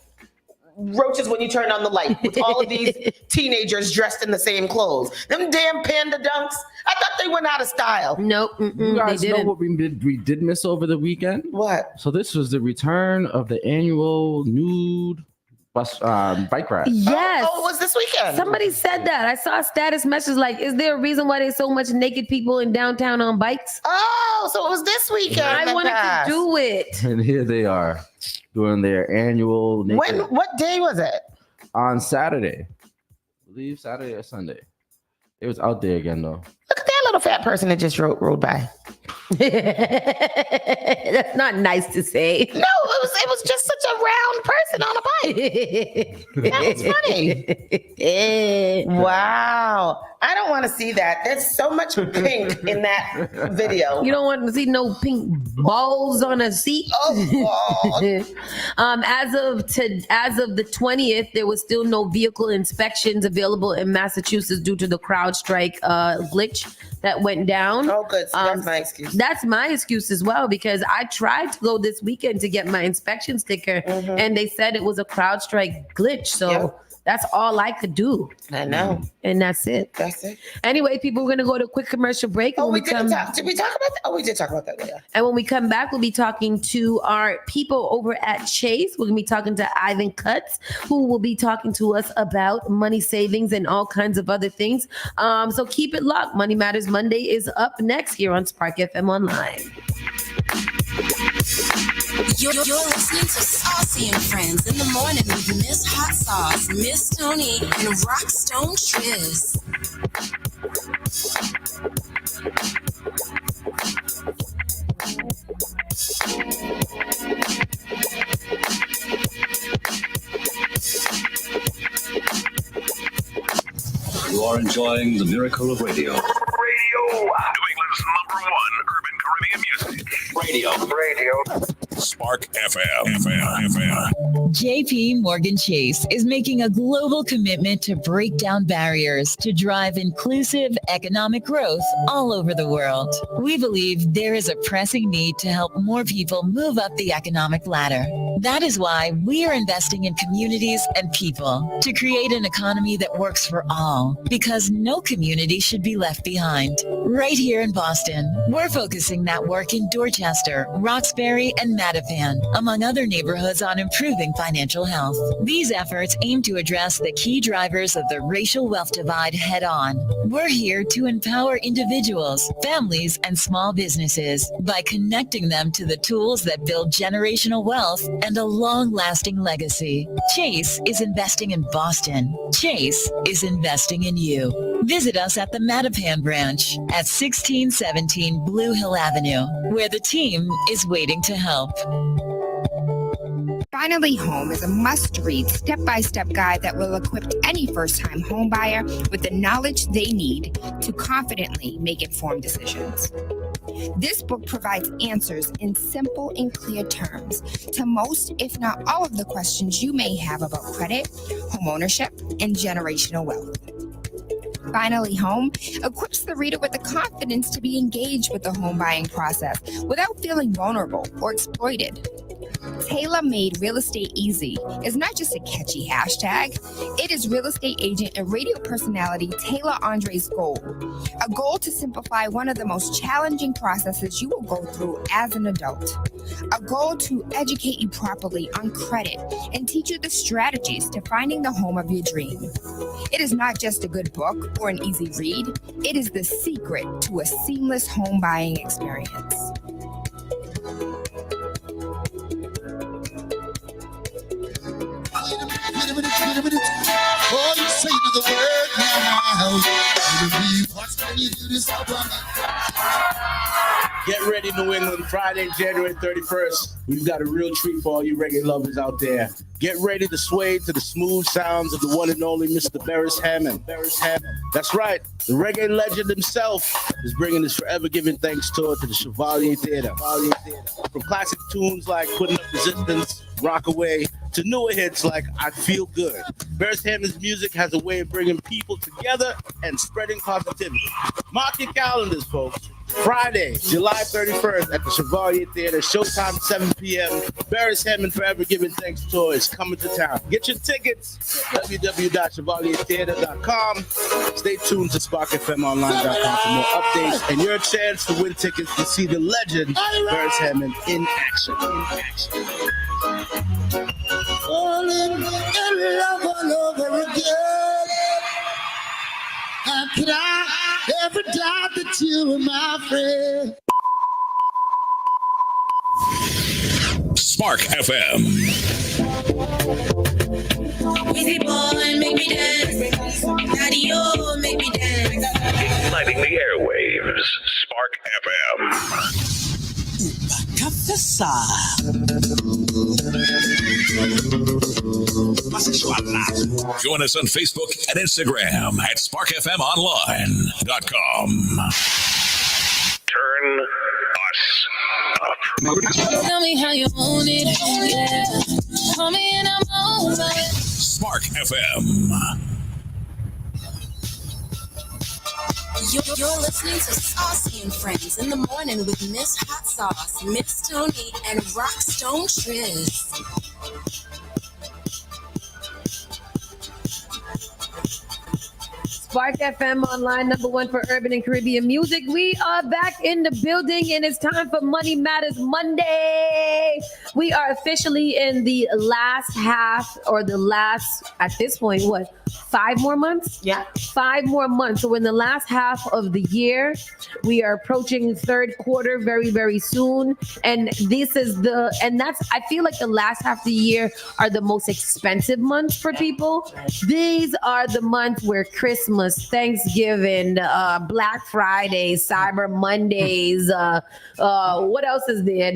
roaches when you turn on the light with all of these teenagers dressed in the same clothes. Them damn panda dunks. I thought they went out of style. Nope. You guys know what we did miss over the weekend? What? So this was the return of the annual nude bike ride. Yes. Oh, it was this weekend. Somebody said that. I saw a status message like, is there a reason why there's so much naked people in downtown on bikes? Oh, so it was this weekend. I wanted to do it. And here they are. doing their annual. What day was it? On Saturday. I believe Saturday or Sunday. It was out there again, though. Look at that little fat person that just rode by. That's not nice to say. No, it was just such a round person on a bike. That was funny. Wow. I don't want to see that. There's so much pink in that video. You don't want to see no pink balls on a seat. Oh, As of the 20th, there was still no vehicle inspections available in Massachusetts due to the CrowdStrike glitch that went down. Oh, good. So that's my excuse. That's my excuse as well, because I tried to go this weekend to get my inspection sticker, and they said it was a CrowdStrike glitch. So that's all I could do. I know. And that's it. That's it. Anyway, people, we're going to go to a quick commercial break. Oh, did we talk about that? Oh, we did talk about that. Yeah. And when we come back, we'll be talking to our people over at Chase. We're going to be talking to Ivan Cutts, who will be talking to us about money savings and all kinds of other things. So keep it locked. Money Matters Monday is up next here on Spark FM Online. You're listening to Saucy and Friends in the morning with Miss Hot Sauce, Miss Tony, and Rockstone Triz. You are enjoying the miracle of radio. Radio. New England's #1 urban Caribbean music. Radio. Spark FM. JP Morgan Chase is making a global commitment to break down barriers to drive inclusive economic growth all over the world. We believe there is a pressing need to help more people move up the economic ladder. That is why we are investing in communities and people to create an economy that works for all, because no community should be left behind. Right here in Boston, we're focusing that work in Dorchester, Roxbury, and Mattapan, among other neighborhoods, on improving financial health. These efforts aim to address the key drivers of the racial wealth divide head on. We're here to empower individuals, families, and small businesses by connecting them to the tools that build generational wealth and a long-lasting legacy. Chase is investing in Boston. Chase is investing in you. Visit us at the Mattapan branch at 1617 Blue Hill Avenue, where the team is waiting to help. Finally Home is a must-read step-by-step guide that will equip any first-time home buyer with the knowledge they need to confidently make informed decisions. This book provides answers in simple and clear terms to most, if not all, of the questions you may have about credit, home ownership, and generational wealth. Finally Home equips the reader with the confidence to be engaged with the home buying process without feeling vulnerable or exploited. Tailor-made Real Estate Easy is not just a catchy hashtag. It is real estate agent and radio personality Taylor Andre's goal. A goal to simplify one of the most challenging processes you will go through as an adult. A goal to educate you properly on credit and teach you the strategies to finding the home of your dream. It is not just a good book or an easy read. It is the secret to a seamless home buying experience. Oh, you say to the word now. What's when you do this? Get ready, New England. Friday, January 31st. We've got a real treat for all you reggae lovers out there. Get ready to sway to the smooth sounds of the one and only Mr. Beres Hammond. That's right. The reggae legend himself is bringing his Forever Giving Thanks tour to the Chevalier Theater. From classic tunes like Putting Up Resistance, Rockaway, to newer hits like I Feel Good. Beres Hammond's music has a way of bringing people together and spreading positivity. Mark your calendars, folks. Friday, July 31st at the Chevalier Theater, showtime 7 p.m. Beres Hammond Forever Giving Thanks tour is coming to town. Get your tickets, www.chevaliertheater.com. Stay tuned to sparkfmonline.com for more updates and your chance to win tickets to see the legend Beres Hammond in action. Falling in love all over again. How could I ever doubt that you were my friend? Spark FM. Easy boy, make me dance. Daddy, oh, make me dance. Igniting the airwaves. Spark FM. Join us on Facebook and Instagram at sparkfmonline.com. Turn us up. Tell me how you want it. Yeah. Call me and I'm over it. Spark FM. You're listening to Saucy and Friends in the morning with Miss Hot Sauce, Miss Tony, and Rockstone Triz. Spark FM online, number one for urban and Caribbean music. We are back in the building and it's time for Money Matters Monday. We are officially in the last half or the last, at this point, 5 more months? Yeah. 5 more months. So in the last half of the year, we are approaching third quarter very, very soon. And I feel like the last half of the year are the most expensive months for people. These are the months where Christmas, Thanksgiving, Black Friday, Cyber Mondays, what else is there?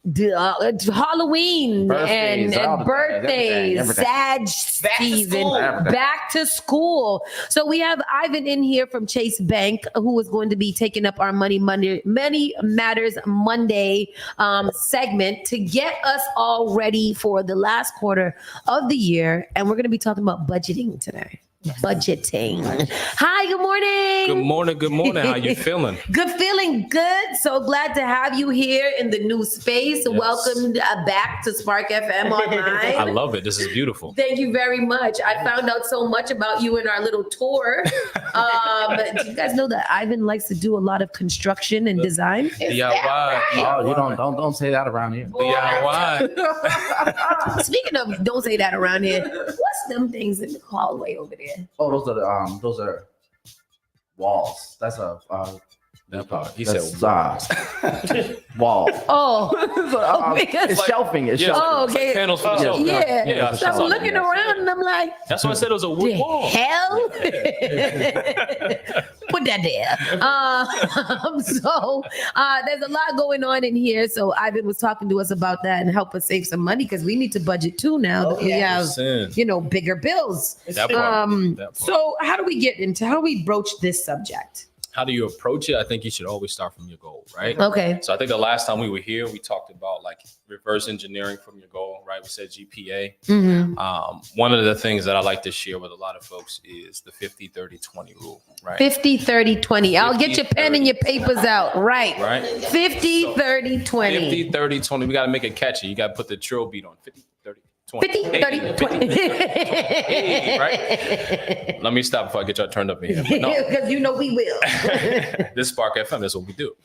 There's Halloween and birthdays, Sag season, back to school. So we have Ivan in here from Chase Bank, who is going to be taking up our Money Matters Monday segment to get us all ready for the last quarter of the year. And we're going to be talking about budgeting today. Budgeting. Hi, good morning. Good morning. How you feeling? Feeling good. So glad to have you here in the new space. Yes. Welcome back to Spark FM Online. I love it. This is beautiful. Thank you very much. I found out so much about you in our little tour. Do you guys know that Ivan likes to do a lot of construction and design? DIY. Right? Oh, you don't say that around here. DIY. Speaking of, don't say that around here. What's them things in the hallway over there? Oh, those are walls. That's that part. He said wall. Oh, it's shelving. It's shelving. Oh, okay. Like panels for the shelf. Yeah. So I'm looking around and I'm like, that's why I said it was a wood wall. Hell, put that there. So there's a lot going on in here. So Ivan was talking to us about that and help us save some money because we need to budget too now that we have, bigger bills. That part. So how do we broach this subject? How do you approach it? I think you should always start from your goal, right? Okay. So I think the last time we were here, we talked about like reverse engineering from your goal, right? We said GPA. Mm-hmm. One of the things that I like to share with a lot of folks is the 50-30-20 rule, right? 50-30-20. I'll get your pen and your papers out. Right. 50-30-20. 50-30-20. We got to make it catchy. You got to put the trill beat on 50-30. 50-30-20. Right? Let me stop before I get y'all turned up in here. Because we will. This Spark FM is what we do.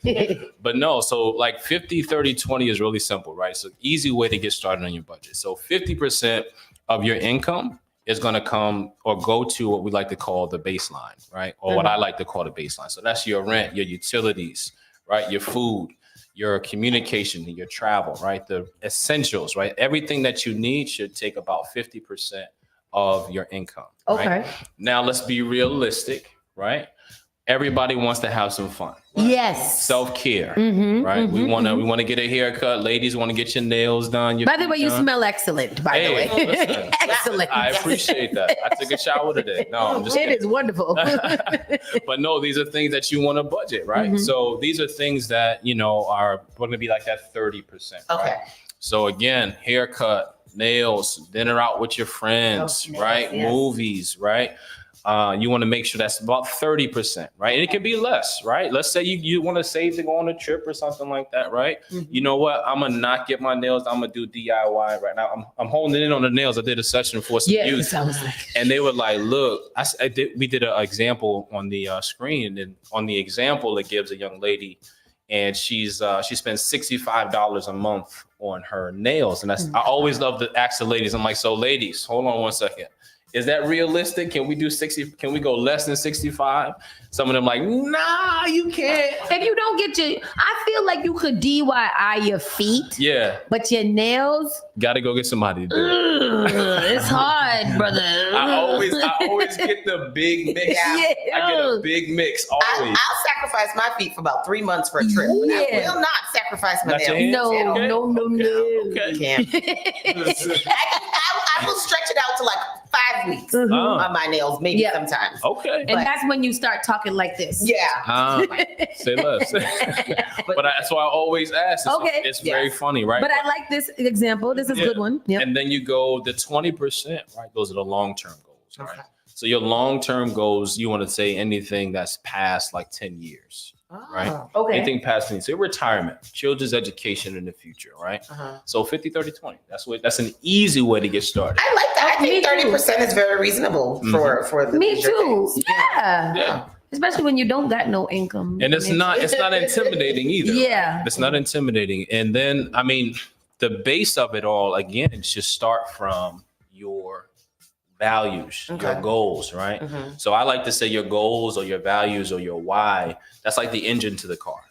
But no, so like 50-30-20 is really simple, right? So easy way to get started on your budget. So 50% of your income is going to come or go to what we like to call the baseline, right? Or what I like to call the baseline. So that's your rent, your utilities, right? Your food, your communication, your travel, right? The essentials, right? Everything that you need should take about 50% of your income. Okay. Right? Now let's be realistic, right? Everybody wants to have some fun. Right? Yes. Self-care, mm-hmm, right? Mm-hmm, we want to get a haircut. Ladies want to get your nails done. By the way, you smell excellent. By the way, listen, excellent. I appreciate that. I took a shower today. No, I'm just kidding. It is wonderful. But no, these are things that you want to budget, right? Mm-hmm. So these are things that are going to be like that 30%. Okay. Right? So again, haircut, nails, dinner out with your friends, right? Yes. Movies, right? You want to make sure that's about 30%, right? And it can be less, right? Let's say you want to save to go on a trip or something like that, right? Mm-hmm. You know what? I'm going to not get my nails. I'm going to do DIY right now. I'm holding in on the nails. I did a session for some youth. And they were like, look, we did an example on the screen. And on the example, it gives a young lady and she spends $65 a month on her nails. And I always love to ask the ladies. I'm like, so ladies, hold on one second. Is that realistic? Can we do 60? Can we go less than 65? Some of them like, nah, you can't. If you don't get I feel like you could DIY your feet. Yeah. But your nails. Got to go get somebody to do it. It's hard, brother. I always get the big mix. Yeah. I get a big mix always. I'll sacrifice my feet for about 3 months for a trip. I will not sacrifice my nails. No. Okay. Can't. I will stretch it out to like 5 weeks on my nails, maybe sometimes. Okay. And that's when you start talking like this. Yeah. Say less. but that's why I always ask. It's very funny, right? But I like this example. This is a good one. Yep. And then you go the 20%, right? Those are the long-term goals, right? So your long-term goals, you want to say anything that's past like 10 years. Right? Okay. Anything past 10 years. So retirement, children's education in the future, right? So 50, 30, 20. That's an easy way to get started. I like that. I think 30% is very reasonable for the Me too. things. Yeah. Especially when you don't got no income. And it's not intimidating either. Yeah. Right? It's not intimidating. And then, I mean, the base of it all, again, it's just start from your values, your goals, right? So I like to say your goals or your values or your why, that's like the engine to the car,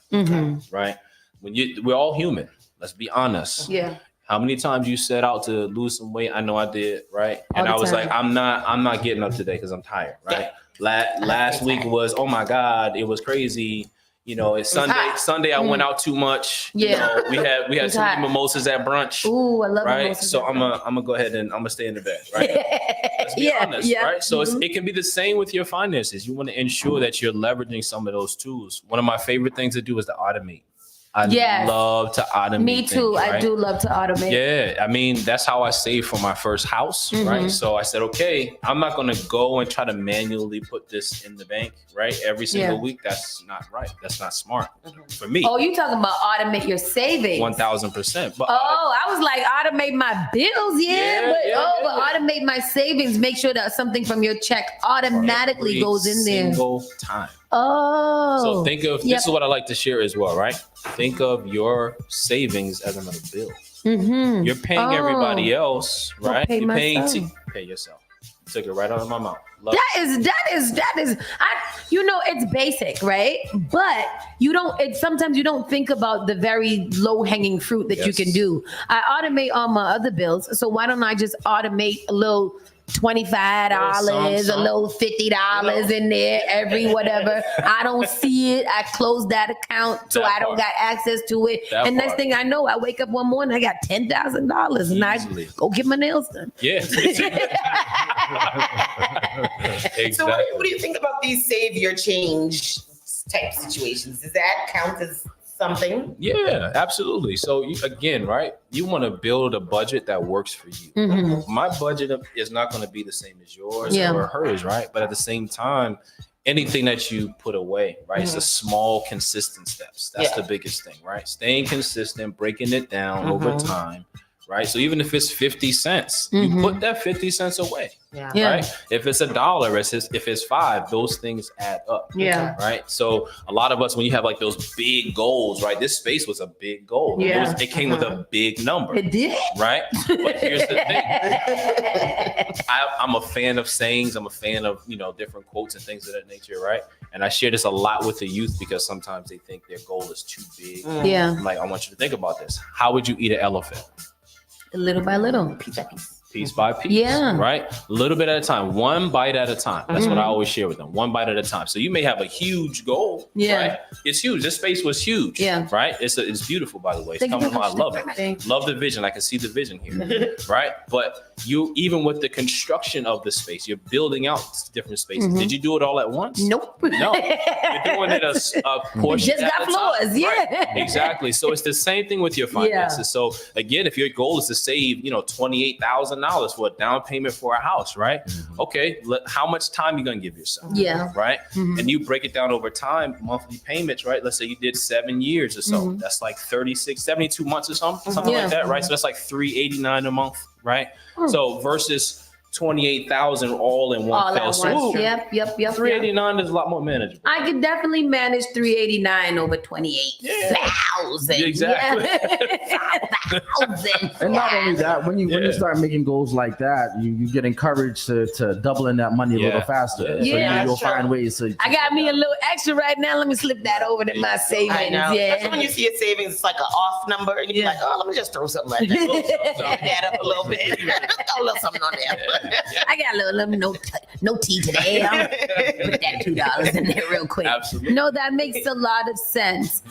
right? We're all human. Let's be honest. Yeah. How many times you set out to lose some weight? I know I did, right? And I was like, I'm not getting up today because I'm tired, right? Last week was, oh my God, it was crazy. You know, it's Sunday. Sunday I went out too much. Yeah. You know, we had too many mimosas at brunch. Ooh, I love right. mimosas. So I'm gonna go ahead and I'm gonna stay in the bed, right? Let's be honest, right? So it can be the same with your finances. You want to ensure that you're leveraging some of those tools. One of my favorite things to do is to automate. I love to automate. Me too. Things, right? I do love to automate. Yeah. I mean, that's how I saved for my first house, right? So I said, okay, I'm not going to go and try to manually put this in the bank, right? Every single week. That's not right. That's not smart for me. Oh, you talking about automate your savings? 1,000%. But I was like, automate my bills, but automate my savings. Make sure that something from your check automatically goes in there. Single time. Oh. So think of, this is what I like to share as well, right? Think of your savings as another bill. You're paying everybody else, right? You're paying to pay yourself. Took it right out of my mouth. That is, it's basic, right? But sometimes you don't think about the very low hanging fruit that you can do. I automate all my other bills. So why don't I just automate a little $25, a little $50 in there, every whatever. I don't see it. I close that account so I don't got access to it. And next thing I know, I wake up one morning, I got $10,000 and I go get my nails done. Yeah. Exactly. So what do you think about these save your change type situations? Does that count as something? Yeah, absolutely. So again, right? You want to build a budget that works for you. My budget is not going to be the same as yours or hers, right? But at the same time, anything that you put away, right? It's the small, consistent steps. That's the biggest thing, right? Staying consistent, breaking it down over time, right? So even if it's 50 cents, you put that 50 cents away. Right. If it's $1, if it's $5, those things add up. Right. So a lot of us, when you have like those big goals, right? This space was a big goal. It came with a big number. It did. Right. But here's the thing. I'm a fan of sayings. I'm a fan of, different quotes and things of that nature. Right. And I share this a lot with the youth because sometimes they think their goal is too big. I'm like, I want you to think about this. How would you eat an elephant? Little by little. Piece by piece, right? A little bit at a time, one bite at a time. That's what I always share with them, one bite at a time. So you may have a huge goal, right? It's huge. This space was huge, right? It's beautiful, by the way. It's coming home. I love it. Love the vision. I can see the vision here, right? But even with the construction of the space, you're building out different spaces. Did you do it all at once? Nope. No, you're doing it a portion. Just got floors, right? Exactly. So it's the same thing with your finances. So again, if your goal is to save, $28,000 for a down payment for a house, right? Okay, how much time you gonna give yourself? Right? And you break it down over time, monthly payments, right? Let's say you did 7 years or so. That's like 72 months or something like that, right? So that's like $389 a month, right? So versus 28,000 all in one All fell at swoop. once. Yep. 389 is a lot more manageable. I could definitely manage 389 over 28,000. Exactly. Yeah. 1,000. And not only that, when you start making goals like that, you get encouraged to double in that money a little faster. Yeah. So you'll find ways to. I got me a little extra right now. Let me slip that over to my savings. I know. Yeah. Especially when you see a savings, it's like an off number, and you're like, oh, let me just throw something right there. Add up a little bit. Throw a little something on there. I got a little no tea today. I'll put that $2 in there real quick. Absolutely. No, that makes a lot of sense.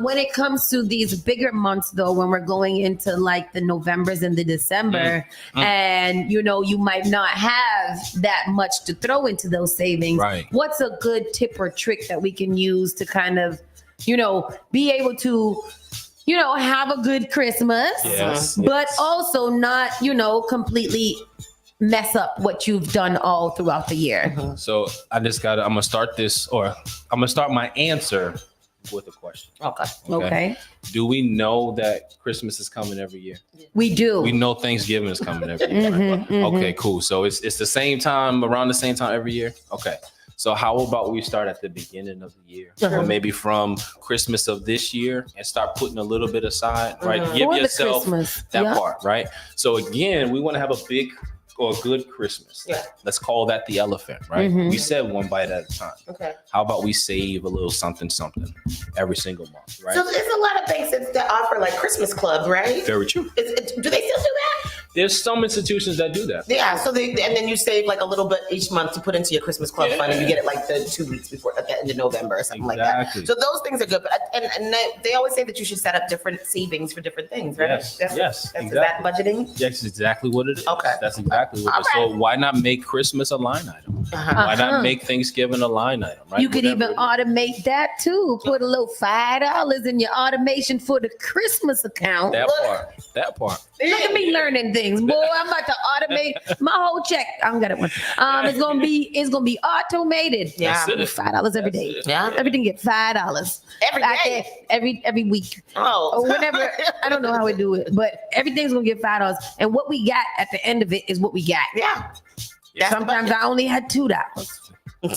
When it comes to these bigger months, though, when we're going into like the Novembers and the December, and you might not have that much to throw into those savings. Right. What's a good tip or trick that we can use to kind of, be able to have a good Christmas, but also not, completely mess up what you've done all throughout the year. So I'm gonna start my answer with a question. Okay. Do we know that Christmas is coming every year? We do. We know Thanksgiving is coming every year. Okay, cool. So it's the same time, around the same time every year? Okay. So how about we start at the beginning of the year, or maybe from Christmas of this year, and start putting a little bit aside, right? Give yourself that part, right? So again, we want to have a big or a good Christmas. Yeah. Let's call that the elephant, right? We said one bite at a time. Okay. How about we save a little something every single month, right? So there's a lot of banks that offer like Christmas Club, right? Very true. Do they still do that? There's some institutions that do that. Yeah. So and then you save like a little bit each month to put into your Christmas Club fund, and you get it like the 2 weeks before, at the end of November or something like that. So those things are good. But and they always say that you should set up different savings for different things, right? Yes. Exactly. Is that budgeting? Yes, exactly what it is. Okay. That's exactly what it is. So why not make Christmas a line item? Why not make Thanksgiving a line item, right? You could even automate that too. Put a little $5 in your automation for the Christmas account. That part. Look at me learning things, boy. I'm about to automate my whole check. I don't got it one. It's gonna be automated. Yeah, $5 every day. Yeah, everything get $5 every day, every week. Or whenever. I don't know how we do it, but everything's gonna get $5, and what we got at the end of it is what we got. Yeah. Sometimes I only had $2.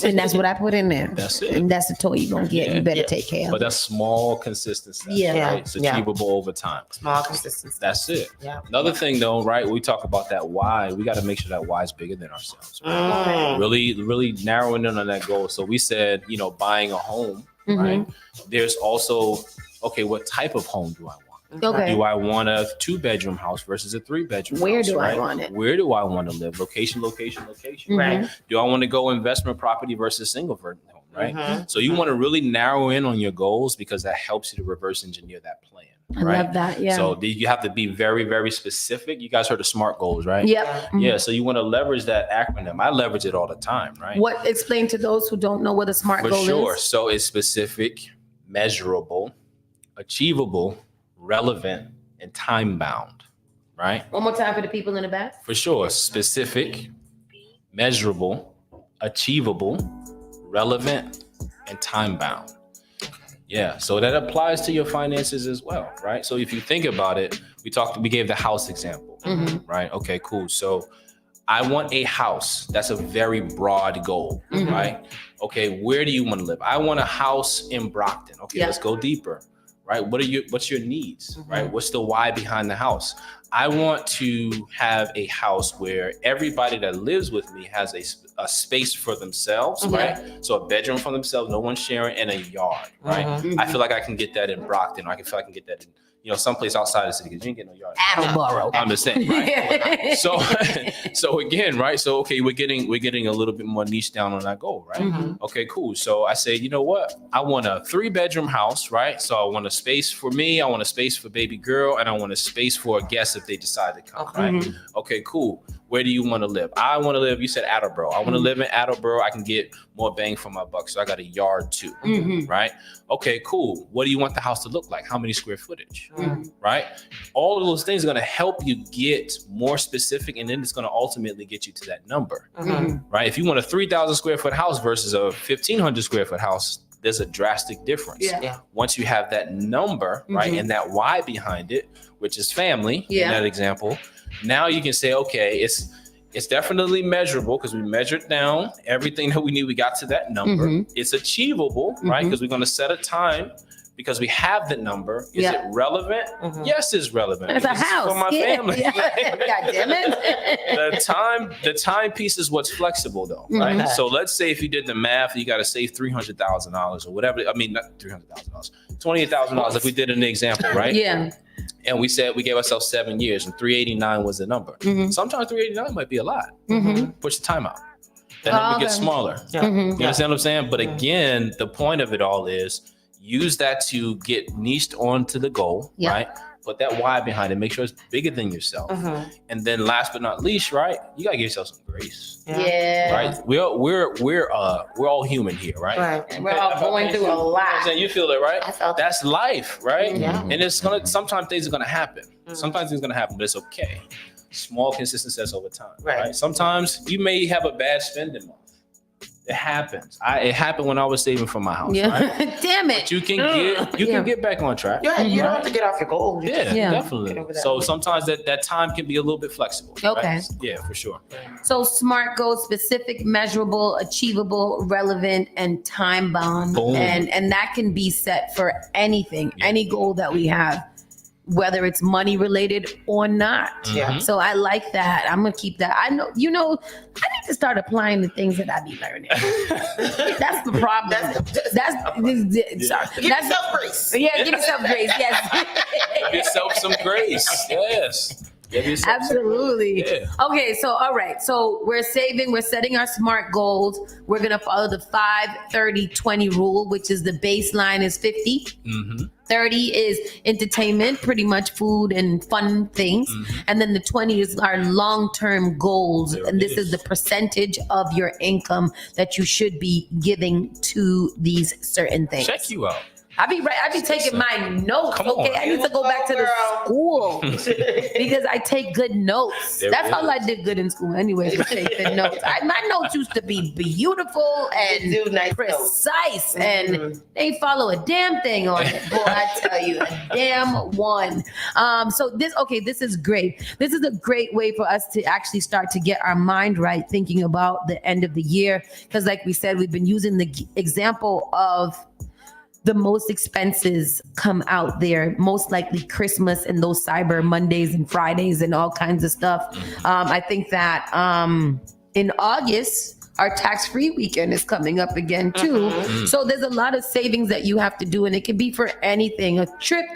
And that's what I put in there. That's it. And that's the toy you're gonna get. You better take care of it. But that's small, consistent stuff. Yeah. Right? It's achievable over time. Small, consistent. That's it. Yeah. Another thing though, right? We talk about that why. We got to make sure that why is bigger than ourselves. Right? Really narrowing in on that goal. So we said, buying a home, right? There's also, what type of home do I want? Okay. Do I want a 2-bedroom house versus a 3-bedroom house? Where do I right? want it? Where do I want to live? Location. Right. Do I want to go investment property versus single home? Right. So you want to really narrow in on your goals, because that helps you to reverse engineer that plan. I love that. Yeah. So you have to be very, very specific. You guys heard of SMART goals, right? Yep. Yeah. So you want to leverage that acronym. I leverage it all the time, right? What explain to those who don't know what a SMART For goal sure. is? So it's specific, measurable, achievable, relevant, and time bound, right? One more time for the people in the back. For sure. Specific, measurable, achievable, relevant, and time bound. Yeah. So that applies to your finances as well, right? So if you think about it, we gave the house example, right? Okay, cool. So I want a house. That's a very broad goal, right? Okay, where do you want to live? I want a house in Brockton. Okay, let's go deeper. Right? What's your needs? Right? What's the why behind the house? I want to have a house where everybody that lives with me has a space for themselves, right? So a bedroom for themselves, no one sharing, and a yard, right? I feel like I can get that in Brockton. I feel like I can get that in, someplace outside the city, because you ain't getting no yard. Attleboro. I'm just saying, right? So again, right? So okay, we're getting a little bit more niche down on that goal, right? Okay, cool. So I say, you know what? I want a 3-bedroom house, right? So I want a space for me, I want a space for baby girl, and I want a space for a guest if they decide to come, right? Okay, cool. Where do you want to live? I want to live, you said Attleboro. I want to live in Attleboro. I can get more bang for my buck. So I got a yard too, right? Okay, cool. What do you want the house to look like? How many square footage, right? All of those things are going to help you get more specific, and then it's going to ultimately get you to that number, right? If you want a 3,000 square foot house versus a 1,500 square foot house, there's a drastic difference. Once you have that number, right, and that why behind it, which is family in that example, now you can say, okay, It's definitely measurable because we measured down everything that we need. We got to that number. It's achievable, right? Because we're going to set a time because we have the number. Is it relevant? Yes, it's relevant. It's a house for my family. God damn it. The time piece is what's flexible though, right? So let's say if you did the math, you got to save $300,000 or whatever. I mean, not $300,000, $28,000 if we did an example, right? Yeah. And we said we gave ourselves 7 years and 389 was the number. Sometimes 389 might be a lot. Push the time out. That number gets smaller. You understand what I'm saying? But again, the point of it all is use that to get niched onto the goal, right? Put that why behind it. Make sure it's bigger than yourself. And then last but not least, right? You gotta give yourself some grace. Right? We're all human here, right? We're all going through a lot. And you feel it, right? I felt That's life, right? Yeah. And it's gonna sometimes things are gonna happen. Sometimes things are gonna happen, but it's okay. Small consistent steps over time. Right. Sometimes you may have a bad spending month. It happens. It happened when I was saving for my house. Right? Damn it. But you can get back on track. Yeah, you don't have to get off your goal. Definitely. So sometimes that time can be a little bit flexible. Okay. Right? Yeah, for sure. So SMART goals: specific, measurable, achievable, relevant, and time bound. Boom. And that can be set for anything, any goal that we have, whether it's money related or not. So I like that. I'm gonna keep that. I know, I need to start applying the things that I be learning. That's the problem. Give yourself grace. Yeah, give yourself grace. Yes. Give yourself some grace. Yes. Absolutely. Okay, so all right. So we're setting our SMART goals. We're gonna follow the 5-30-20 rule, which is the baseline is 50. 30 is entertainment, pretty much food and fun things. And then the 20 is our long-term goals. And this is the percentage of your income that you should be giving to these certain things. Check you out. I be taking my notes. I need to go back to the school because I take good notes. That's all I did good in school anyway, to take good notes. My notes used to be beautiful and precise, and they follow a damn thing on it. Boy, I tell you, a damn one. So this is great. This is a great way for us to actually start to get our mind right, thinking about the end of the year. Because like we said, we've been using the example of the most expenses come out there, most likely Christmas and those Cyber Mondays and Fridays and all kinds of stuff. I think that in August, our tax-free weekend is coming up again too. So there's a lot of savings that you have to do, and it can be for anything, a trip,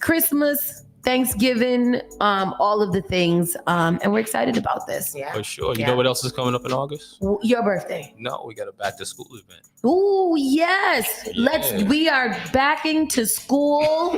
Christmas, Thanksgiving, all of the things. And we're excited about this. For sure. You know what else is coming up in August? Your birthday. No, we got a back to school event. Oh yes. We are backing to school.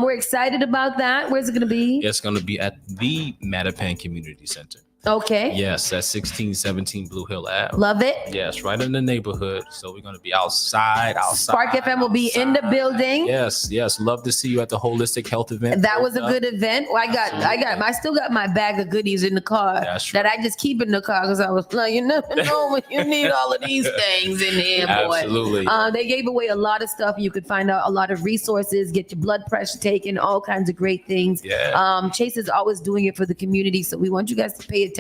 We're excited about that. Where's it gonna be? It's gonna be at the Mattapan Community Center. Okay. Yes, at 1617 Blue Hill Ave. Love it. Yes, right in the neighborhood. So we're going to be outside. Spark FM will be in the building. Yes. Love to see you at the Holistic Health event. That was a good event. Well, I still got my bag of goodies in the car that I just keep in the car because I was like, you never know when you need all of these things in here, boy. Absolutely. They gave away a lot of stuff. You could find out a lot of resources, get your blood pressure taken, all kinds of great things. Chase is always doing it for the community. So we want you guys to pay attention.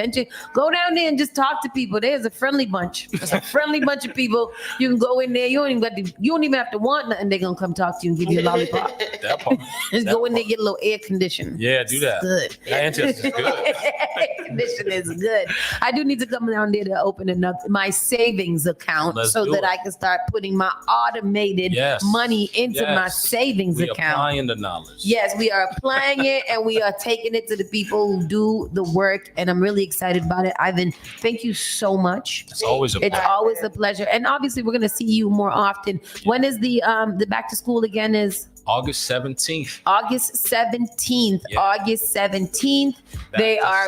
Go down there and just talk to people. There's a friendly bunch. There's a friendly bunch of people. You can go in there. You don't even have to want nothing. They're gonna come talk to you and give you a lollipop. That part. Just go in there, get a little air condition. Yeah, do that. Good. That is good. Air condition is good. I do need to come down there to open my savings account so that I can start putting my automated money into my savings account. We're applying the knowledge. Yes, we are applying it and we are taking it to the people who do the work. And I'm really excited about it. Ivan, thank you so much. It's always a pleasure. It's always a pleasure. And obviously we're going to see you more often. When is the back to school again is? August 17th. August 17th. Yeah. August 17th.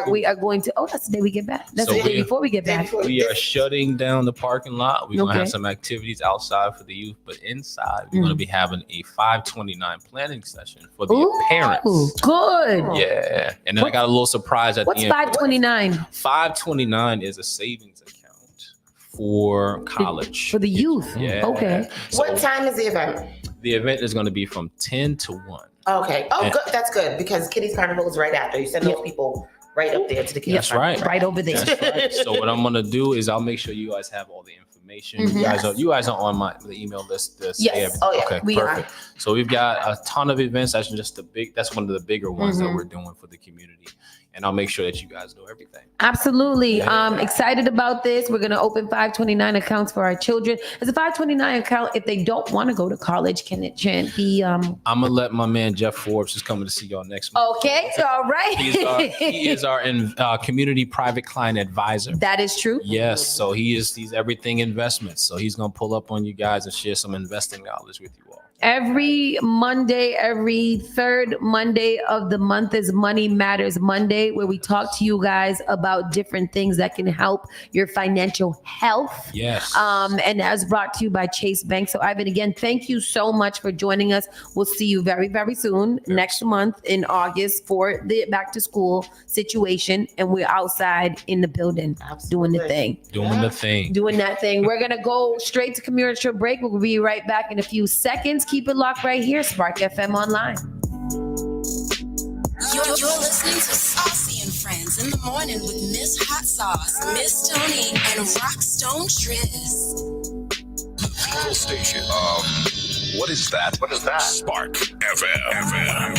We are going to, that's the day we get back. That's the day before we get back. We are shutting down the parking lot. We're going to have some activities outside for the youth, but inside we're going to be having a 529 planning session for the parents. Good. Yeah. And then I got a little surprise at the end. What's 529? 529 is a savings account for college. For the youth. Yeah. Okay. What time is the event? The event is going to be from 10 to 1. Okay. Oh, good. That's good because Kitty's Carnival is right after. You send those people right up there to the That's right. Right over there. That's right. So what I'm gonna do is I'll make sure you guys have all the information. Mhm. You guys are on the email list. Yes. Oh, yeah. Okay. We perfect. So we've got a ton of events. That's one of the bigger ones that we're doing for the community. And I'll make sure that you guys know everything. Absolutely. Excited about this. We're going to open 529 accounts for our children. As a 529 account, if they don't want to go to college, can it be? I'm going to let my man Jeff Forbes is coming to see y'all next month. Okay. All right. He is our community private client advisor. That is true. Yes. So he's everything investments. So he's going to pull up on you guys and share some investing knowledge with you all. Every Monday, every third Monday of the month is Money Matters Monday, where we talk to you guys about different things that can help your financial health. Yes. And as brought to you by Chase Bank. So Ivan, again, thank you so much for joining us. We'll see you very, very soon next month in August for the back to school situation. And we're outside in the building doing the thing. Doing that thing. We're going to go straight to commercial break. We'll be right back in a few seconds. Keep it locked right here, Spark FM Online. You're listening to Saucy and Friends in the morning with Miss Hot Sauce, Miss Tony, and Rockstone Tris. Full station. What is that? Spark FM.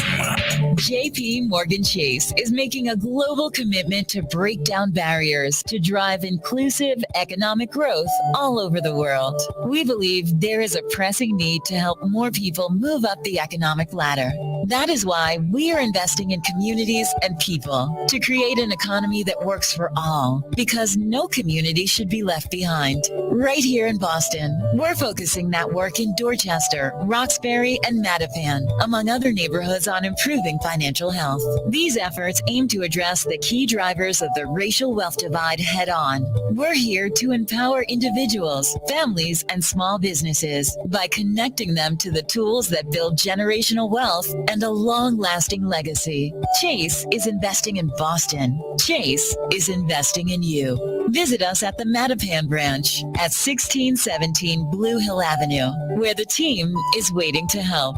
JP Morgan Chase is making a global commitment to break down barriers to drive inclusive economic growth all over the world. We believe there is a pressing need to help more people move up the economic ladder. That is why we are investing in communities and people to create an economy that works for all, because no community should be left behind. Right here in Boston, we're focusing that work in Dorchester, Roxbury, and Mattapan, among other neighborhoods, on improving financial health. These efforts aim to address the key drivers of the racial wealth divide head on. We're here to empower individuals, families, and small businesses by connecting them to the tools that build generational wealth and a long-lasting legacy. Chase is investing in Boston. Chase is investing in you. Visit us at the Mattapan branch at 1617 Blue Hill Avenue, where the team is waiting to help.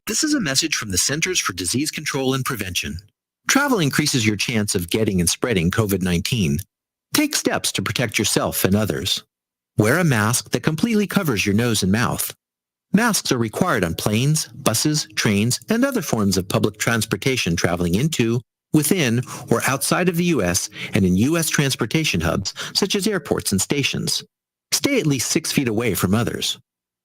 This is a message from the Centers for Disease Control and Prevention. Travel increases your chance of getting and spreading COVID-19. Take steps to protect yourself and others. Wear a mask that completely covers your nose and mouth. Masks are required on planes, buses, trains, and other forms of public transportation traveling into, within, or outside of the U.S. and in U.S. transportation hubs, such as airports and stations. Stay at least 6 feet away from others.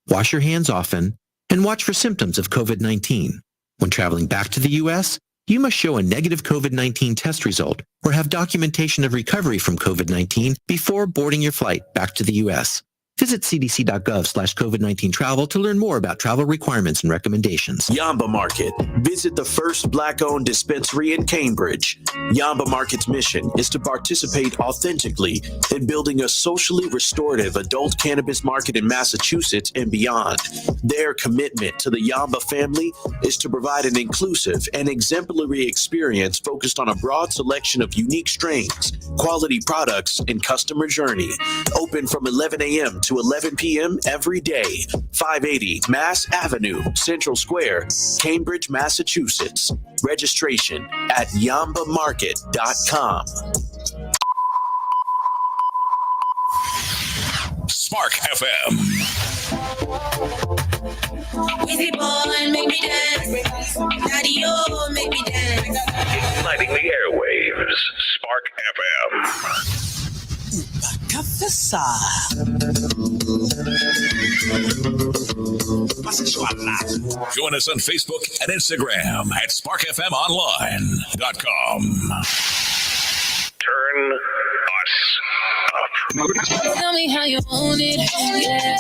Wash your hands often, and watch for symptoms of COVID-19. When traveling back to the U.S., you must show a negative COVID-19 test result or have documentation of recovery from COVID-19 before boarding your flight back to the U.S. Visit cdc.gov/COVID-19 travel to learn more about travel requirements and recommendations. Yamba Market. Visit the first Black-owned dispensary in Cambridge. Yamba Market's mission is to participate authentically in building a socially restorative adult cannabis market in Massachusetts and beyond. Their commitment to the Yamba family is to provide an inclusive and exemplary experience focused on a broad selection of unique strains, quality products, and customer journey. Open from 11 a.m. to 11 p.m. every day. 580 Mass Avenue, Central Square, Cambridge, Massachusetts. Registration at yambamarket.com. Spark FM. Easy boy, make me dance. Daddy, oh, make me dance. Lighting the airwaves. Spark FM. Join us on Facebook and Instagram at sparkfmonline.com. Turn us up. Tell me how you own it, yeah.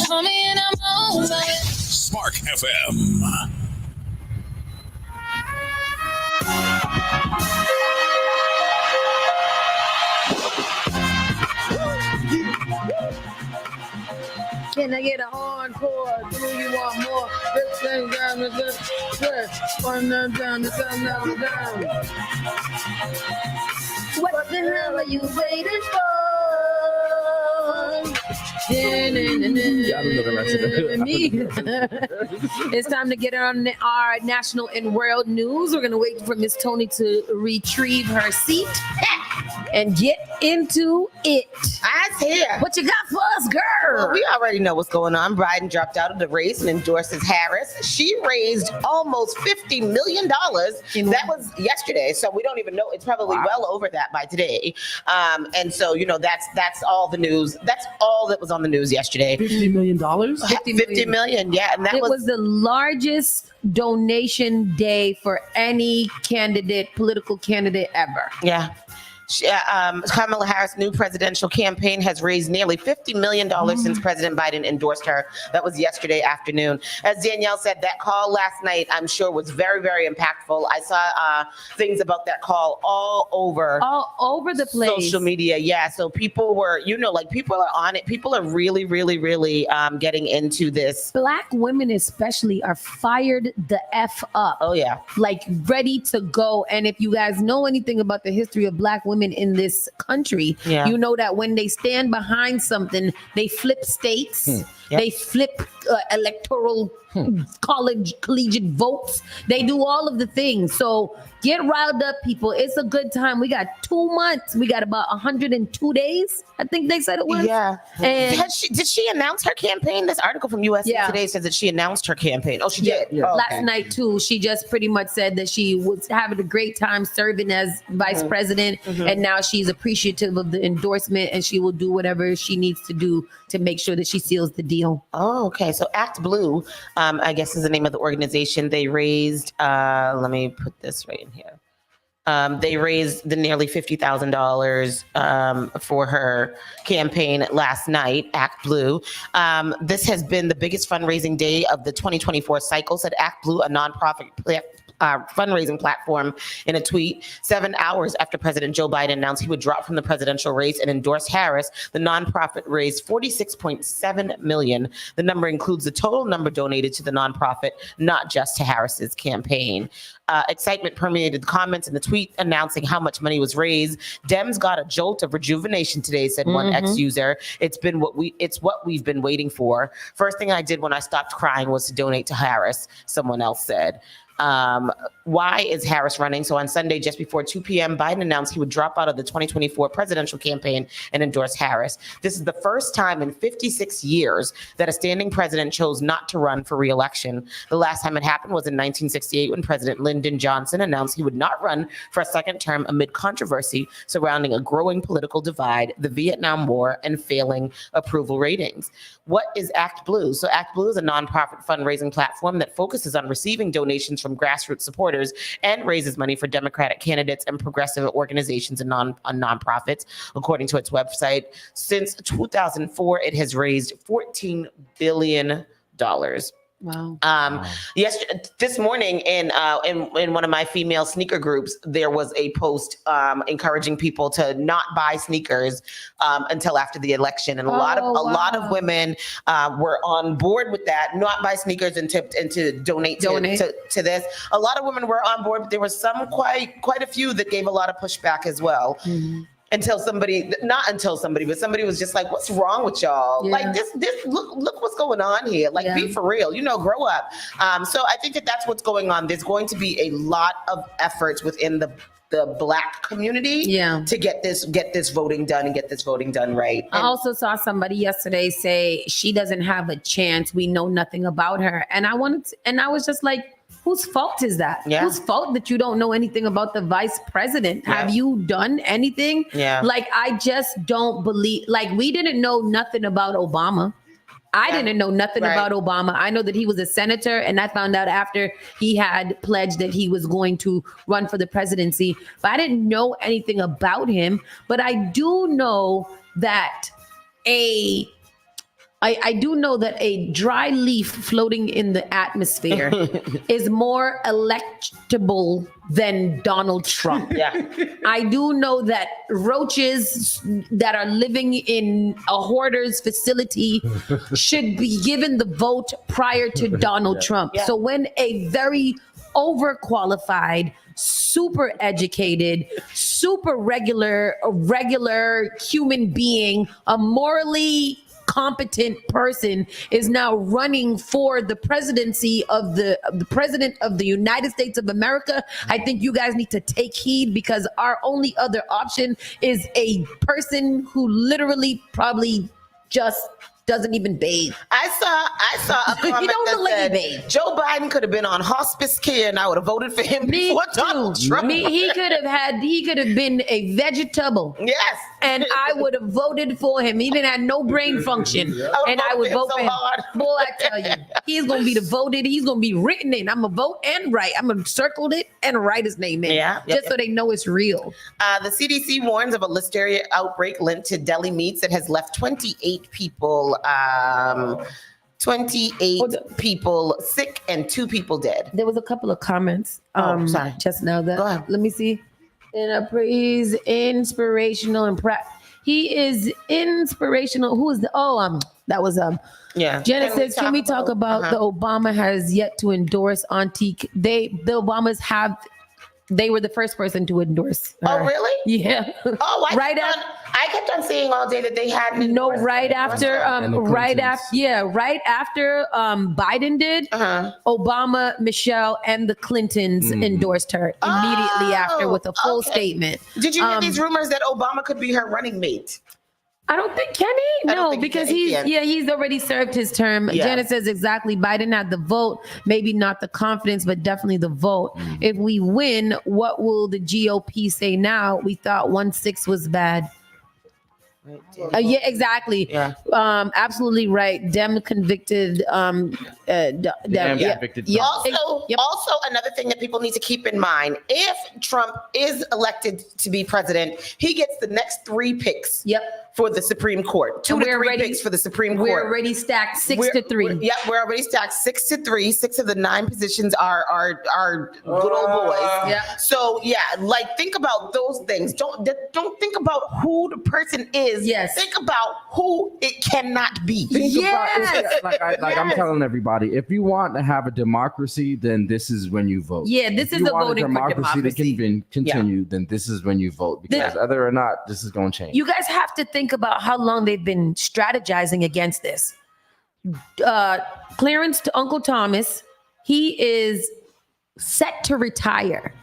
Call me and I'm over it. Spark FM. Can I get an encore? Do you want more? This thing down the one down, down. What the hell are you waiting for? I don't know the rest of it. It's time to get on our national and world news. We're going to wait for Miss Tony to retrieve her seat and get into it. I's here. What you got for us, girl? Well, we already know what's going on. Biden dropped out of the race and endorses Harris. She raised almost $50 million. That was yesterday, so we don't even know. It's probably well over that by today. And so, that's all the news. That's all that was on the news yesterday. $50 million? $50 million, yeah. And it was the largest donation day for any political candidate ever. Yeah. Kamala Harris' new presidential campaign has raised nearly $50 million since President Biden endorsed her. That was yesterday afternoon. As Danielle said, that call last night, I'm sure, was very, very impactful. I saw things about that call all over the place. Social media. Yeah. So people were, people are on it. People are really, really, really getting into this. Black women especially are fired the F up. Oh, yeah. Like ready to go. And if you guys know anything about the history of Black women in this country, you know that when they stand behind something, they flip states, they flip electoral collegiate votes, they do all of the things. So get riled up, people. It's a good time. We got 2 months. We got about 102 days, I think they said it was. Yeah. And did she announce her campaign? This article from USA Today says that she announced her campaign. Oh, she did? Yeah. Oh, Last night, too, she just pretty much said that she was having a great time serving as vice president, and now she's appreciative of the endorsement, and she will do whatever she needs to do to make sure that she seals the deal. Oh, okay. So Act Blue, I guess is the name of the organization. They raised, let me put this right in here. They raised the nearly $50,000 for her campaign last night, Act Blue. This has been the biggest fundraising day of the 2024 cycle, said Act Blue, a nonprofit fundraising platform, in a tweet. 7 hours after President Joe Biden announced he would drop from the presidential race and endorse Harris, the nonprofit raised $46.7 million. The number includes the total number donated to the nonprofit, not just to Harris's campaign. Excitement permeated the comments in the tweet announcing how much money was raised. Dems got a jolt of rejuvenation today, said one ex-user. It's what we've been waiting for. First thing I did when I stopped crying was to donate to Harris, someone else said. Why is Harris running? So on Sunday, just before 2 p.m., Biden announced he would drop out of the 2024 presidential campaign and endorse Harris. This is the first time in 56 years that a standing president chose not to run for re-election. The last time it happened was in 1968 when President Lyndon Johnson announced he would not run for a second term amid controversy surrounding a growing political divide, the Vietnam War, and failing approval ratings. What is Act Blue? So Act Blue is a nonprofit fundraising platform that focuses on receiving donations from grassroots supporters and raises money for Democratic candidates and progressive organizations and nonprofits. According to its website, since 2004, it has raised $14 billion. Wow. This morning in one of my female sneaker groups, there was a post encouraging people to not buy sneakers until after the election, and a lot of women were on board with that, not buy sneakers and to donate. To this. A lot of women were on board, but there was quite a few that gave a lot of pushback as well. Mm-hmm. But somebody was just like, what's wrong with y'all? Yeah. Like this, look what's going on here. Like, be for real, grow up. So I think that's what's going on. There's going to be a lot of efforts within the Black community to get this voting done and get this voting done right. I also saw somebody yesterday say she doesn't have a chance. We know nothing about her. And I was just like, whose fault is that? Yeah. Whose fault that you don't know anything about the vice president? Yeah. Have you done anything? Yeah. Like, I just don't believe, like, we didn't know nothing about Obama. I didn't know nothing about Obama. I know that he was a senator, and I found out after he had pledged that he was going to run for the presidency. But I didn't know anything about him. But I do know that I do know that a dry leaf floating in the atmosphere is more electable than Donald Trump. Yeah. I do know that roaches that are living in a hoarder's facility should be given the vote prior to Donald Trump. Yeah. So when a very overqualified, super educated, super regular human being, a morally incompetent person is now running for the presidency of the president of the United States of America, I think you guys need to take heed, because our only other option is a person who literally probably just doesn't even bathe. I saw a comment that said bathe. Joe Biden could have been on hospice care and I would have voted for him before Donald Trump. He could have been a vegetable. Yes. And I would have voted for him. He didn't have no brain function. And I would vote for him. Boy, I tell you, he's gonna be voted, he's gonna be written in. I'm gonna vote and write. I'm gonna circle it and write his name in. Just so they know it's real. The CDC warns of a listeria outbreak linked to deli meats that has left 28 people people sick and 2 people dead. There was a couple of comments sorry. Just now that let me see. He's inspirational and he is inspirational. Who is that was Jenna says, can we talk about the Obama has yet to endorse Auntie? The Obamas they were the first person to endorse her. Oh, really? Yeah. Oh, I kept on seeing all day that they hadn't. No, right after Biden did, Obama, Michelle, and the Clintons endorsed her immediately after with a full statement. Did you hear these rumors that Obama could be her running mate? I don't think, can he? No, because he's already served his term. Yeah. Janet says exactly. Biden had the vote, maybe not the confidence, but definitely the vote. If we win, what will the GOP say now? We thought 1-6 was bad. Yeah, exactly. Yeah. Absolutely right. Dem convicted. convicted. Also, another thing that people need to keep in mind: if Trump is elected to be president, he gets the next 3 picks. For the Supreme Court, 2 to 3 picks for the Supreme Court. We're already stacked 6-3. We're already stacked 6-3. 6 of the 9 positions are good old boys. So think about those things. Don't think about who the person is. Think about who it cannot be. I'm telling everybody, if you want to have a democracy, then this is when you vote. This is the voting for democracy. To continue, then this is when you vote, because whether or not this is going to change. You guys have to think about how long they've been strategizing against this. Clarence to Uncle Thomas, he is set to retire.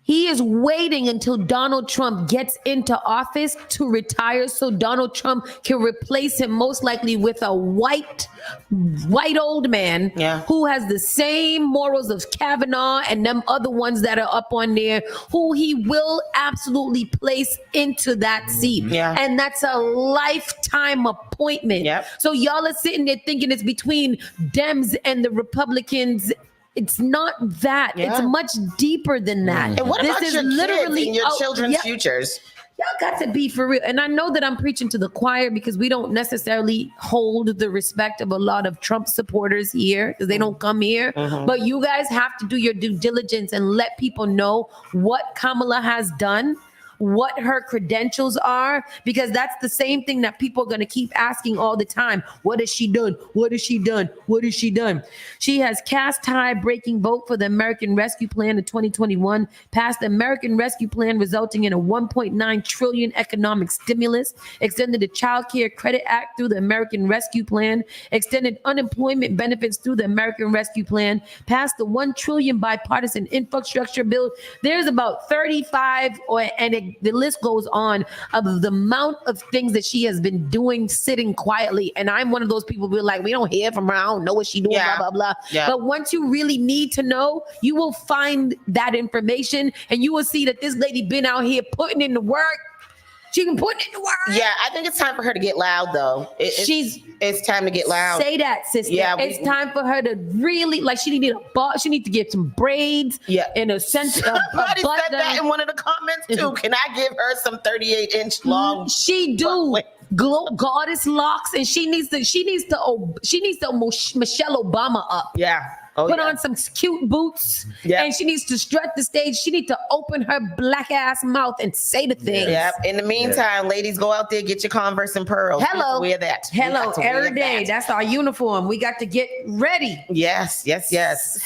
He is waiting until Donald Trump gets into office to retire so Donald Trump can replace him, most likely with a white old man who has the same morals of Kavanaugh and them other ones that are up on there, who he will absolutely place into that seat. And that's a lifetime appointment. So y'all are sitting there thinking it's between Dems and the Republicans. It's not that. It's much deeper than that. And what about your kids and your children's futures? Y'all got to be for real. And I know that I'm preaching to the choir because we don't necessarily hold the respect of a lot of Trump supporters here because they don't come here. But you guys have to do your due diligence and let people know what Kamala has done, what her credentials are, because that's the same thing that people are going to keep asking all the time. What has she done? What has she done? What has she done? She has cast tie-breaking vote for the American Rescue Plan of 2021, passed the American Rescue Plan resulting in a $1.9 trillion economic stimulus, extended the Child Care Credit Act through the American Rescue Plan, extended unemployment benefits through the American Rescue Plan, passed the $1 trillion bipartisan infrastructure bill. There's about 35 the list goes on of the amount of things that she has been doing sitting quietly. And I'm one of those people who are like, we don't hear from her. I don't know what she's doing, blah, blah, blah. But once you really need to know, you will find that information and you will see that this lady been out here putting in the work. She can put it in the work. Yeah, I think it's time for her to get loud, though. It's time to get loud. Say that, sister. It's time for her to really, she need a boss. She need to get some braids. In a sense. Somebody said that in one of the comments too. Can I give her some 38-inch long? She do. Goddess locks, and she needs to Michelle Obama up. put on some cute boots, and she needs to strut the stage. She needs to open her black ass mouth and say the things. Yep. In the meantime, ladies, go out there, get your Converse and pearls. Hello. Wear that. Hello. Every day. That's our uniform. We got to get ready. Yes.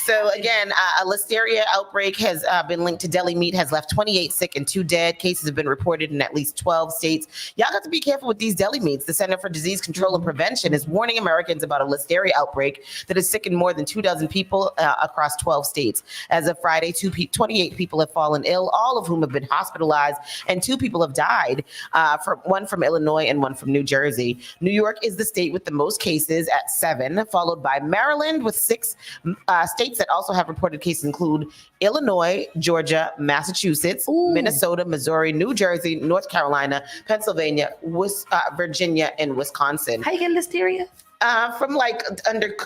So again, a listeria outbreak has been linked to deli meat, has left 28 sick and 2 dead. Cases have been reported in at least 12 states. Y'all got to be careful with these deli meats. The Center for Disease Control and Prevention is warning Americans about a listeria outbreak that has sickened more than 24 people across 12 states. As of Friday, 28 people have fallen ill, all of whom have been hospitalized, and 2 people have died, one from Illinois and one from New Jersey. New York is the state with the most cases at 7, followed by Maryland with 6. States that also have reported cases include Illinois, Georgia, Massachusetts, Minnesota, Missouri, New Jersey, North Carolina, Pennsylvania, Virginia, and Wisconsin. How you get listeria? From like under,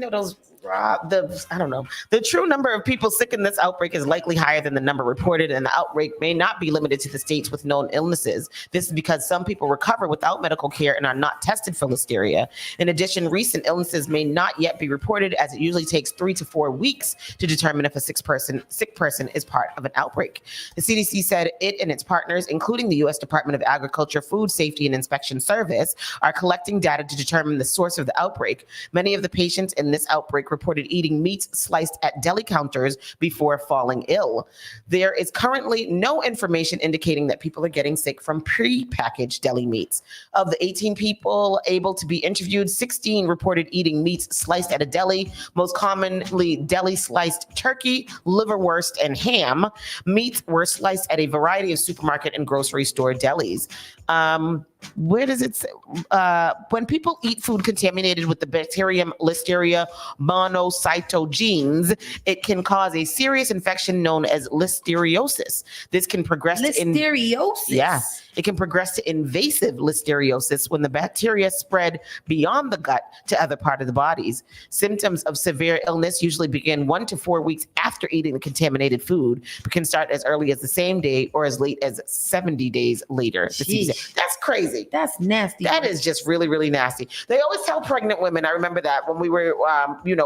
those I don't know. The true number of people sick in this outbreak is likely higher than the number reported, and the outbreak may not be limited to the states with known illnesses. This is because some people recover without medical care and are not tested for listeria. In addition, recent illnesses may not yet be reported, as it usually takes 3 to 4 weeks to determine if a sick person is part of an outbreak. The CDC said it and its partners, including the U.S. Department of Agriculture, Food Safety and Inspection Service, are collecting data to determine the source of the outbreak. Many of the patients in this outbreak reported eating meats sliced at deli counters before falling ill. There is currently no information indicating that people are getting sick from pre-packaged deli meats. Of the 18 people able to be interviewed, 16 reported eating meats sliced at a deli, most commonly deli sliced turkey, liverwurst, and ham. Meats were sliced at a variety of supermarket and grocery store delis. Where does it say? When people eat food contaminated with the bacterium Listeria monocytogenes, it can cause a serious infection known as listeriosis. This can progress to listeriosis. It can progress to invasive listeriosis when the bacteria spread beyond the gut to other parts of the bodies. Symptoms of severe illness usually begin 1 to 4 weeks after eating the contaminated food, but can start as early as the same day or as late as 70 days later. That's crazy. That's nasty. That is just really, really nasty. They always tell pregnant women, I remember that when we were,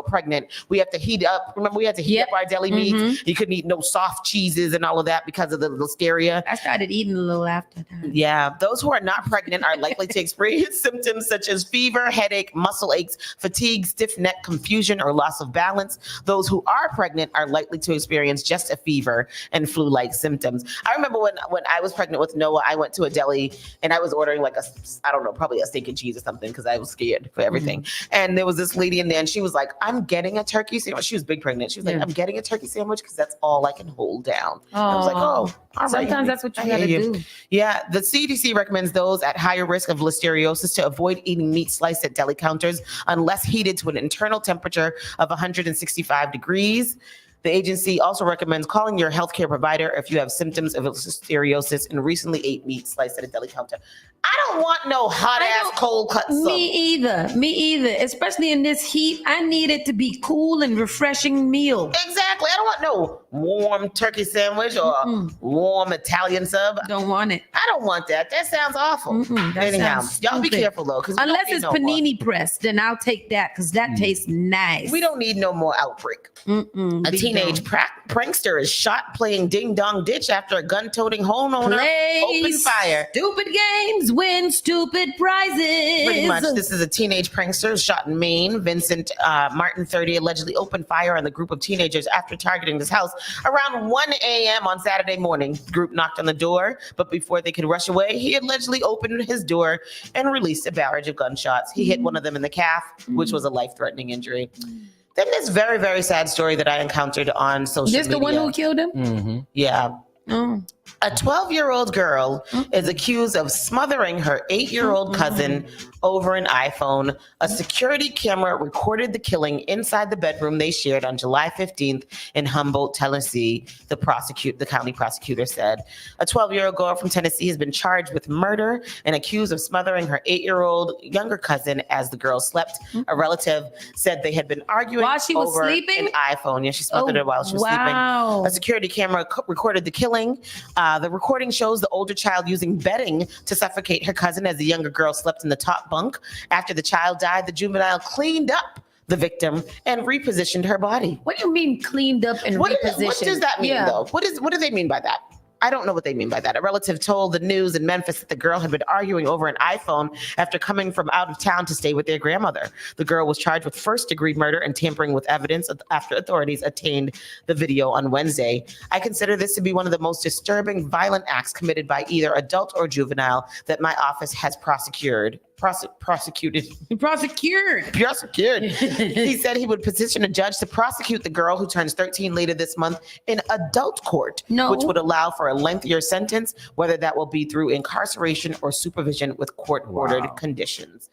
pregnant, we have to heat up. Remember, we had to heat up our deli meats. You couldn't eat no soft cheeses and all of that because of the listeria. I started eating a little after that. Yeah, those who are not pregnant are likely to experience symptoms such as fever, headache, muscle aches, fatigue, stiff neck, confusion, or loss of balance. Those who are pregnant are likely to experience just a fever and flu-like symptoms. I remember when I was pregnant with Noah, I went to a deli and I was ordering like probably a steak and cheese or something because I was scared for everything. And there was this lady in there and she was like, I'm getting a turkey sandwich. She was big pregnant. She was like, I'm getting a turkey sandwich because that's all I can hold down. I was like, all right. Sometimes that's what you gotta do. Yeah, the CDC recommends those at higher risk of listeriosis to avoid eating meat sliced at deli counters unless heated to an internal temperature of 165 degrees. The agency also recommends calling your healthcare provider if you have symptoms of listeriosis and recently ate meat sliced at a deli counter. I don't want no hot-ass cold cut stuff. Me either. Especially in this heat, I need it to be cool and refreshing meal. Exactly. I don't want no warm turkey sandwich or warm Italian sub. Don't want it. I don't want that. That sounds awful. Anyhow, y'all be careful though. Unless it's panini pressed, then I'll take that because that tastes nice. We don't need no more outbreak. A teenage prankster is shot playing ding dong ditch after a gun-toting homeowner opened fire. Stupid games win stupid prizes. Pretty much. This is a teenage prankster shot in Maine. Vincent Martin, 30, allegedly opened fire on the group of teenagers after targeting his house around 1 a.m. on Saturday morning. The group knocked on the door, but before they could rush away, he allegedly opened his door and released a barrage of gunshots. He hit one of them in the calf, which was a life-threatening injury. Then this very, very sad story that I encountered on social media. This the one who killed him? Yeah. A 12-year-old girl is accused of smothering her 8-year-old cousin over an iPhone. A security camera recorded the killing inside the bedroom they shared on July 15th in Humboldt, Tennessee, the county prosecutor said. A 12-year-old girl from Tennessee has been charged with murder and accused of smothering her 8-year-old younger cousin as the girl slept. A relative said they had been arguing while she was over sleeping? an iPhone. Yeah, she smothered her while she was sleeping. A security camera recorded the killing. The recording shows the older child using bedding to suffocate her cousin as the younger girl slept in the top bunk. After the child died, the juvenile cleaned up the victim and repositioned her body. What do you mean cleaned up and repositioned? What does that mean, though? What do they mean by that? I don't know what they mean by that. A relative told the news in Memphis that the girl had been arguing over an iPhone after coming from out of town to stay with their grandmother. The girl was charged with first-degree murder and tampering with evidence after authorities obtained the video on Wednesday. I consider this to be one of the most disturbing, violent acts committed by either adult or juvenile that my office has prosecuted. He said he would petition a judge to prosecute the girl who turns 13 later this month in adult court, which would allow for a lengthier sentence, whether that will be through incarceration or supervision with court-ordered conditions.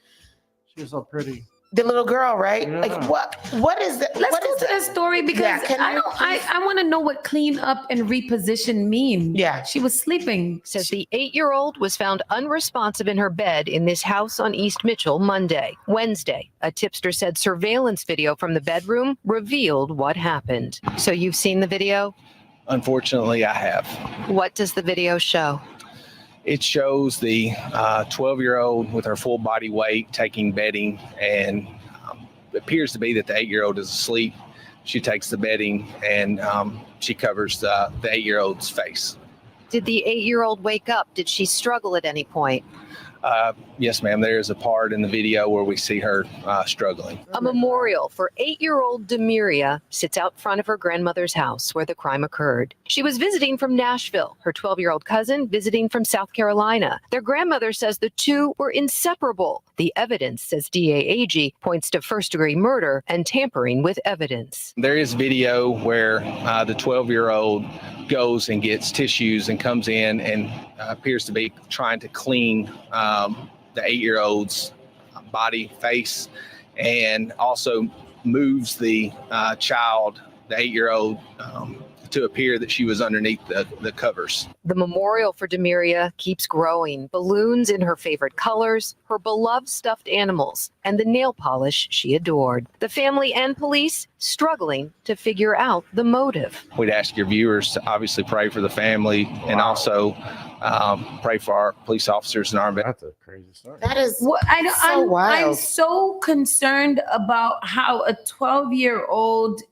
She was so pretty. The little girl, right? Yeah. Like what is that? Let's go to that story because I want to know what clean up and reposition mean. Yeah. She was sleeping. Says the 8-year-old was found unresponsive in her bed in this house on East Mitchell Monday. Wednesday, a tipster said surveillance video from the bedroom revealed what happened. So you've seen the video? Unfortunately, I have. What does the video show? It shows the 12-year-old with her full body weight taking bedding, and it appears to be that the 8-year-old is asleep. She takes the bedding and she covers the 8-year-old's face. Did the 8-year-old wake up? Did she struggle at any point? Yes, ma'am. There is a part in the video where we see her struggling. A memorial for 8-year-old Demiria sits out front of her grandmother's house where the crime occurred. She was visiting from Nashville, her 12-year-old cousin visiting from South Carolina. Their grandmother says the two were inseparable. The evidence, says DA Agee, points to first-degree murder and tampering with evidence. There is video where the 12-year-old goes and gets tissues and comes in and appears to be trying to clean the 8-year-old's body, face, and also moves the child, the 8-year-old, to appear that she was underneath the covers. The memorial for Demiria keeps growing. Balloons in her favorite colors, her beloved stuffed animals, and the nail polish she adored. The family and police struggling to figure out the motive. We'd ask your viewers to obviously pray for the family and also pray for our police officers and our That's a crazy story. That is I'm wild. so concerned about how a 12-year-old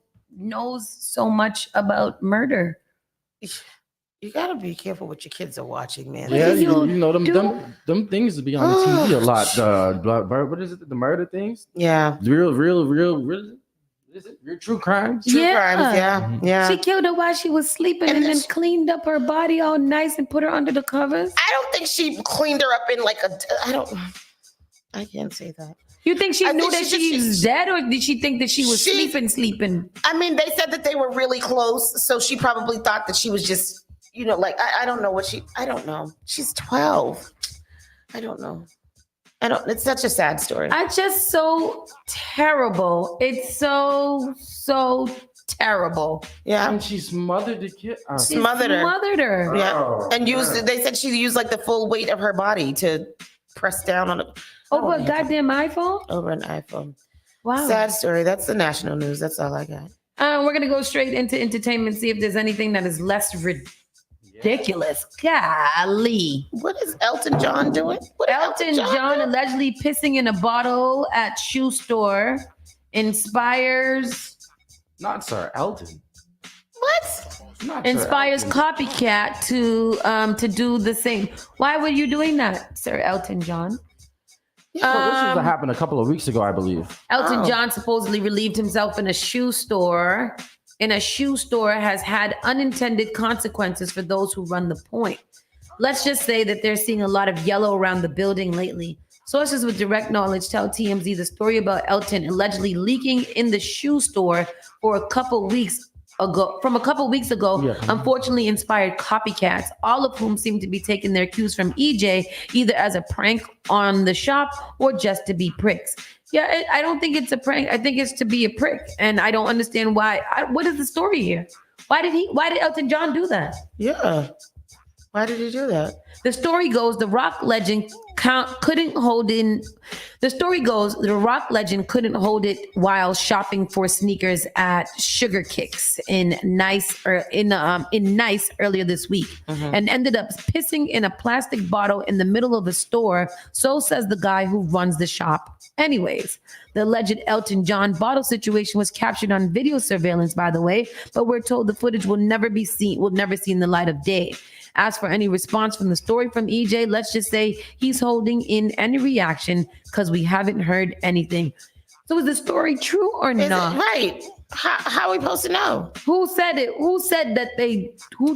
knows so much about murder. You gotta be careful what your kids are watching, man. Yeah, you know them things to be on TV a lot. What is it? The murder things? Yeah. Real. Is it real true crimes? True crimes, yeah. She killed her while she was sleeping and then cleaned up her body all nice and put her under the covers. I don't think she cleaned her up in like I can't say that. You think she knew that she was dead, or did she think that she was sleeping? I mean, they said that they were really close, so she probably thought that she was just, like, I don't know I don't know. She's 12. I don't know. It's such a sad story. It's just so terrible. It's so terrible. Yeah. And she smothered the kid. Smothered her. Yeah. Oh, And they said she used like the full weight of her body to press down on it. Over a goddamn iPhone? Over an iPhone. Wow. Sad story. That's the national news. That's all I got. We're going to go straight into entertainment, see if there's anything that is less ridiculous. Golly. What is Elton John doing? Elton John allegedly pissing in a bottle at shoe store inspires... Not Sir Elton. What? Inspires copycat to do the same. Why were you doing that, Sir Elton John? So this was happened a couple of weeks ago, I believe. Elton John supposedly relieved himself in a shoe store. Has had unintended consequences for those who run the point. Let's just say that they're seeing a lot of yellow around the building lately. Sources with direct knowledge tell TMZ the story about Elton allegedly leaking in the shoe store from a couple weeks ago, unfortunately inspired copycats, all of whom seem to be taking their cues from EJ, either as a prank on the shop or just to be pricks. Yeah, I don't think it's a prank. I think it's to be a prick. And I don't understand why. What is the story here? Why did Elton John do that? Yeah. Why did he do that? The story goes, the rock legend couldn't hold in. The story goes, the rock legend couldn't hold it while shopping for sneakers at Sugar Kicks in Nice earlier this week, and ended up pissing in a plastic bottle in the middle of a store. So says the guy who runs the shop. Anyways, the alleged Elton John bottle situation was captured on video surveillance, by the way, but we're told the footage will never see the light of day. As for any response from the story from EJ, let's just say he's holding in any reaction because we haven't heard anything. So is the story true or not? Right. How are we supposed to know? Who said it? Who said that they?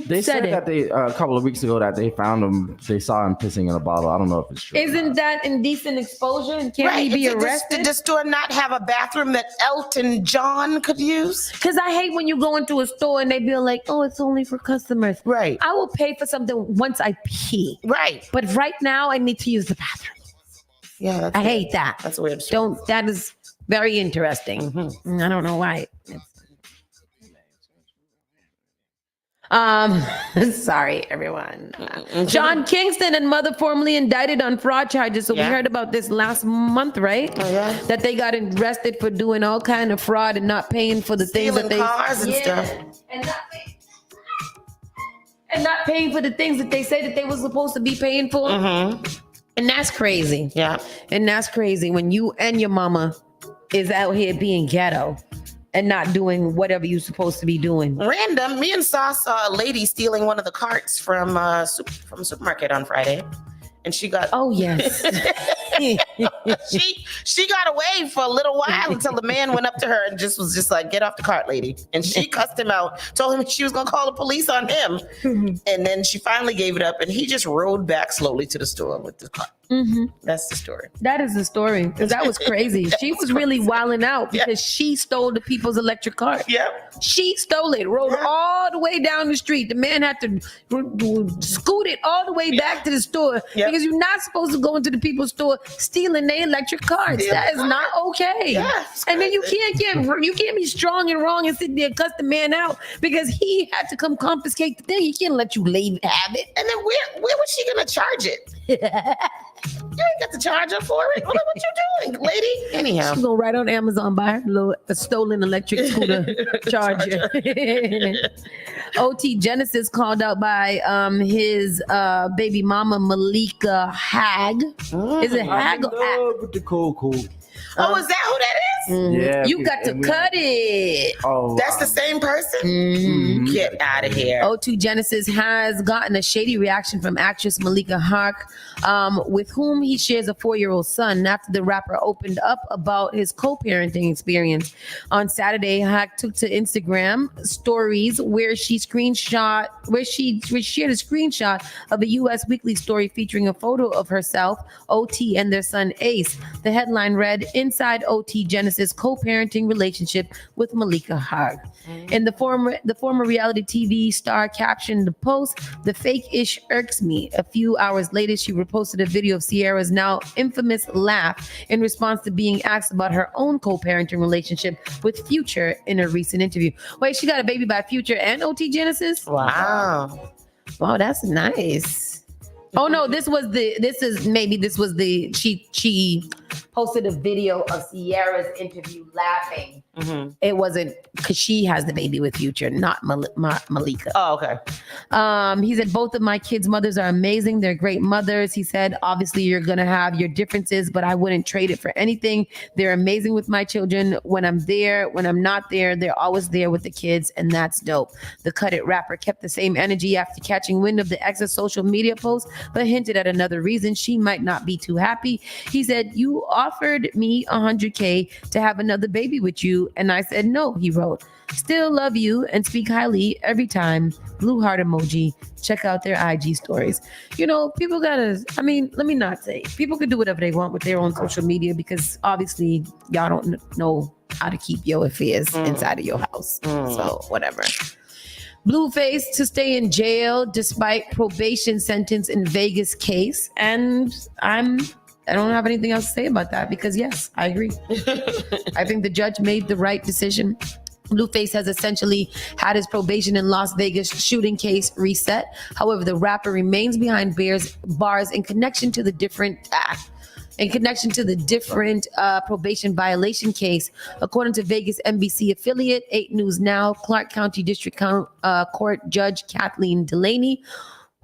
They said that they a couple of weeks ago that they found him. They saw him pissing in a bottle. I don't know if it's true. Isn't that indecent exposure? And can't he be arrested? Did the store not have a bathroom that Elton John could use? Because I hate when you go into a store and they be like, "Oh, it's only for customers." Right. I will pay for something once I pee. Right. But right now, I need to use the bathroom. Yeah, I hate that. That's weird. That is very interesting. I don't know why. Sorry, everyone. John Kingston and mother formally indicted on fraud charges. So we heard about this last month, right? Oh, yeah. That they got arrested for doing all kind of fraud and not paying for the things that they cars and stuff. And not paying for the things that they say that they were supposed to be paying for. And that's crazy. Yeah. And that's crazy when you and your mama is out here being ghetto and not doing whatever you're supposed to be doing. Random. Me and Sauce saw a lady stealing one of the carts from a supermarket on Friday. And she got... Oh, yes. she got away for a little while until the man went up to her and was just like, "Get off the cart, lady." And she cussed him out, told him she was going to call the police on him. And then she finally gave it up and he just rode back slowly to the store with the cart. That's the story. That is the story. Because that was crazy. She was really wilding out because she stole the people's electric cart. Yeah. She stole it, rode all the way down the street. The man had to scoot it all the way back to the store because you're not supposed to go into the people's store stealing their electric carts. That is not okay. Yeah, and then you can't be strong and wrong and sit there and cuss the man out because he had to come confiscate the thing. He can't let you have it. And then where was she gonna charge it? You ain't got the charger for it. What you doing, lady? Anyhow, she's gonna write on Amazon, buy her a stolen electric scooter charger. OT Genesis called out by his baby mama Malika Hag. Is it Hag or Hag? With the cool. Oh, is that who that is? Yeah. You got to cut it. Oh, that's the same person? Get out of here. O2 Genesis has gotten a shady reaction from actress Malika Hark, with whom he shares a 4-year-old son, after the rapper opened up about his co-parenting experience. On Saturday, Hark took to Instagram stories where she shared a screenshot of a U.S. Weekly story featuring a photo of herself, OT, and their son Ace. The headline read, "Inside OT Genesis co-parenting relationship with Malika Hark." And the former reality TV star captioned the post, "The fake-ish irks me." A few hours later, she reposted a video of Sierra's now infamous laugh in response to being asked about her own co-parenting relationship with Future in a recent interview. Wait, she got a baby by Future and OT Genesis? Wow, that's nice. Oh no, she posted a video of Sierra's interview laughing. It wasn't because she has the baby with Future, not Malika. Oh, okay. He said, "Both of my kids' mothers are amazing. They're great mothers." He said, "Obviously, you're going to have your differences, but I wouldn't trade it for anything. They're amazing with my children. When I'm there, when I'm not there, they're always there with the kids, and that's dope." The Cut It rapper kept the same energy after catching wind of the ex's social media post, but hinted at another reason she might not be too happy. He said, "You offered me $100K to have another baby with you, and I said no," he wrote. "Still love you and speak highly every time." Blue heart emoji. Check out their IG stories. People let me not say, people can do whatever they want with their own social media because obviously y'all don't know how to keep your affairs inside of your house. So whatever. Blueface to stay in jail despite probation sentence in Vegas case. And I don't have anything else to say about that because yes, I agree. I think the judge made the right decision. Blueface has essentially had his probation in Las Vegas shooting case reset. However, the rapper remains behind bars in connection to the different probation violation case. According to Vegas NBC affiliate 8 News Now, Clark County District Court Judge Kathleen Delaney,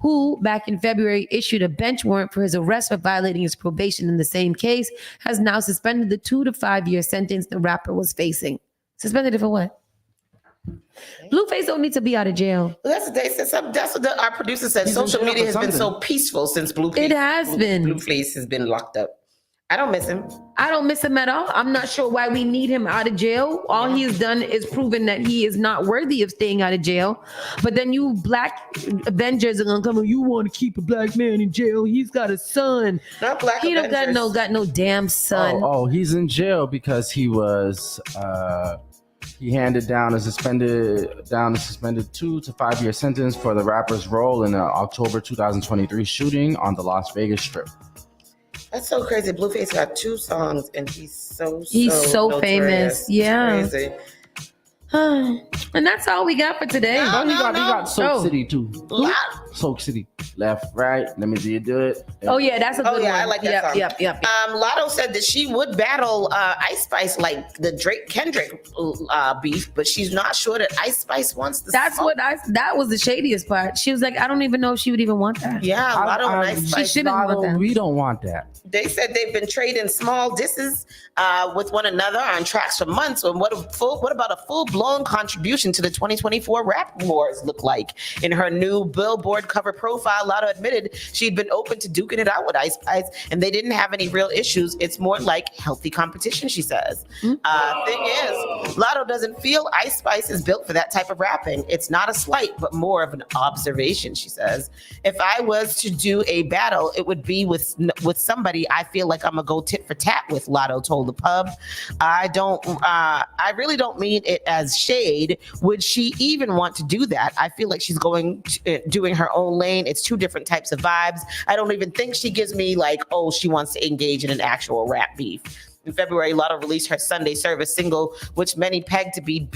who back in February issued a bench warrant for his arrest for violating his probation in the same case, has now suspended the 2 to 5 year sentence the rapper was facing. Suspended it for what? Blueface don't need to be out of jail. That's what our producer said. Social media has been so peaceful since Blueface. It has been. Blueface has been locked up. I don't miss him. I don't miss him at all. I'm not sure why we need him out of jail. All he has done is proven that he is not worthy of staying out of jail. But then you black Avengers are gonna come and you want to keep a black man in jail. He's got a son. Not black He Avengers. don't got no damn son. Oh, he's in jail because he was he handed down a suspended 2 to 5 year sentence for the rapper's role in the October 2023 shooting on the Las Vegas Strip. That's so crazy. Blueface got 2 songs and he's so famous. Yeah. Crazy. And that's all we got for today. He got Soak City too. Soak City. Left, right. Let me see you do it. Oh yeah, that's a good one. I like that song. Yep. Lotto said that she would battle Ice Spice like the Drake Kendrick beef, but she's not sure that Ice Spice wants the smoke. That was the shadiest part. She was like, I don't even know if she would even want that. Yeah, Lotto and Ice Spice. She shouldn't want that. We don't want that. They said they've been trading small disses with one another on tracks for months. And what about a full-blown contribution to the 2024 rap wars look like? In her new Billboard cover profile, Lotto admitted she'd been open to duking it out with Ice Spice, and they didn't have any real issues. It's more like healthy competition, she says. Thing is, Lotto doesn't feel Ice Spice is built for that type of rapping. It's not a slight, but more of an observation, she says. If I was to do a battle, it would be with somebody I feel like I'm gonna go tit for tat with, Lotto told the Pub. I really don't mean it as shade. Would she even want to do that? I feel like she's doing her own lane. It's 2 different types of vibes. I don't even think she gives me like, oh, she wants to engage in an actual rap beef. In February, Lotto released her Sunday Service single, which many peg to be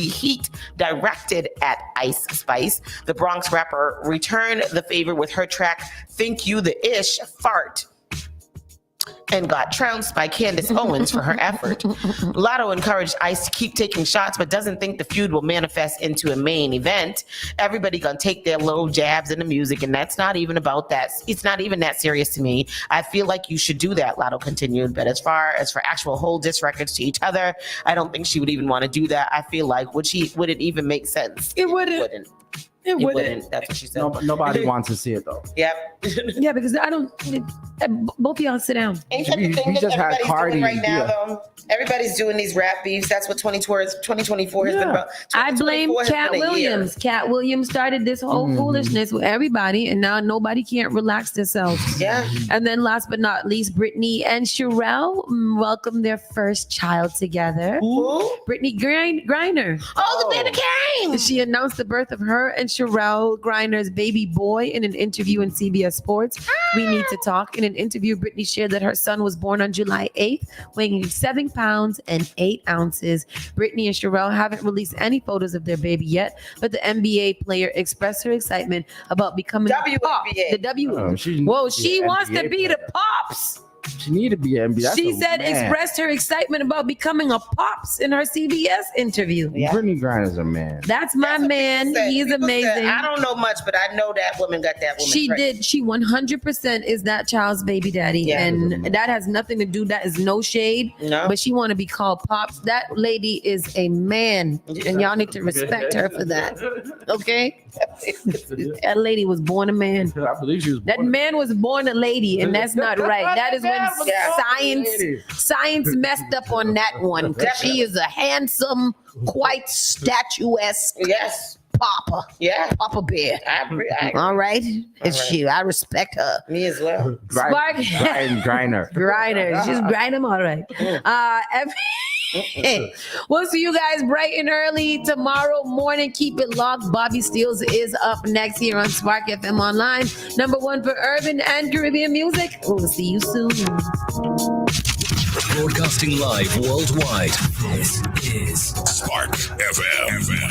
heat directed at Ice Spice. The Bronx rapper returned the favor with her track "Think You the Ish Fart," and got trounced by Candace Owens for her effort. Lotto encouraged Ice to keep taking shots, but doesn't think the feud will manifest into a main event. Everybody gonna take their little jabs in the music, and that's not even about that. It's not even that serious to me. I feel like you should do that, Lotto continued. But as far as for actual whole diss records to each other, I don't think she would even want to do that. I feel like would it even make sense? It wouldn't. It wouldn't. That's what she said. Nobody wants to see it though. Yep. Yeah, because both of y'all sit down. Ain't that the thing that everybody's doing right now, though? Everybody's doing these rap beefs. That's what 2024 has been about. I blame Cat Williams. Cat Williams started this whole foolishness with everybody, and now nobody can't relax themselves. Yeah. And then last but not least, Brittany and Sherelle welcomed their first child together. Who? Brittany Griner. Oh, the baby came. She announced the birth of her and Sherelle Griner's baby boy in an interview in CBS Sports. We Need to Talk. In an interview, Brittany shared that her son was born on July 8th, weighing 7 pounds and 8 ounces. Brittany and Sherelle haven't released any photos of their baby yet, but the NBA player expressed her excitement about becoming a pop. The W. She wants to be the Pops. She need to be an NBA. She said expressed her excitement about becoming a Pops in her CBS interview. Yeah. Brittany Griner's a man. That's my man. He's amazing. I don't know much, but I know that woman got that woman. She did. She 100% is that child's baby daddy. Yeah. And that has nothing to do. That is no shade. No. But she want to be called Pops. That lady is a man. And y'all need to respect her for that. Okay? That lady was born a man. I believe she was born. That man was born a lady, and that's not right. That is when science messed up on that one. She is a handsome, quite statuesque. Yes. Papa. Yeah. Papa Bear. I agree. All right. It's she. I respect her. Me as well. Griner. Griner. She's grind them all right. We'll see you guys bright and early tomorrow morning. Keep it locked. Bobby Steels is up next here on Spark FM Online. #1 for urban and Caribbean music. We'll see you soon. Broadcasting live worldwide. This is Spark FM.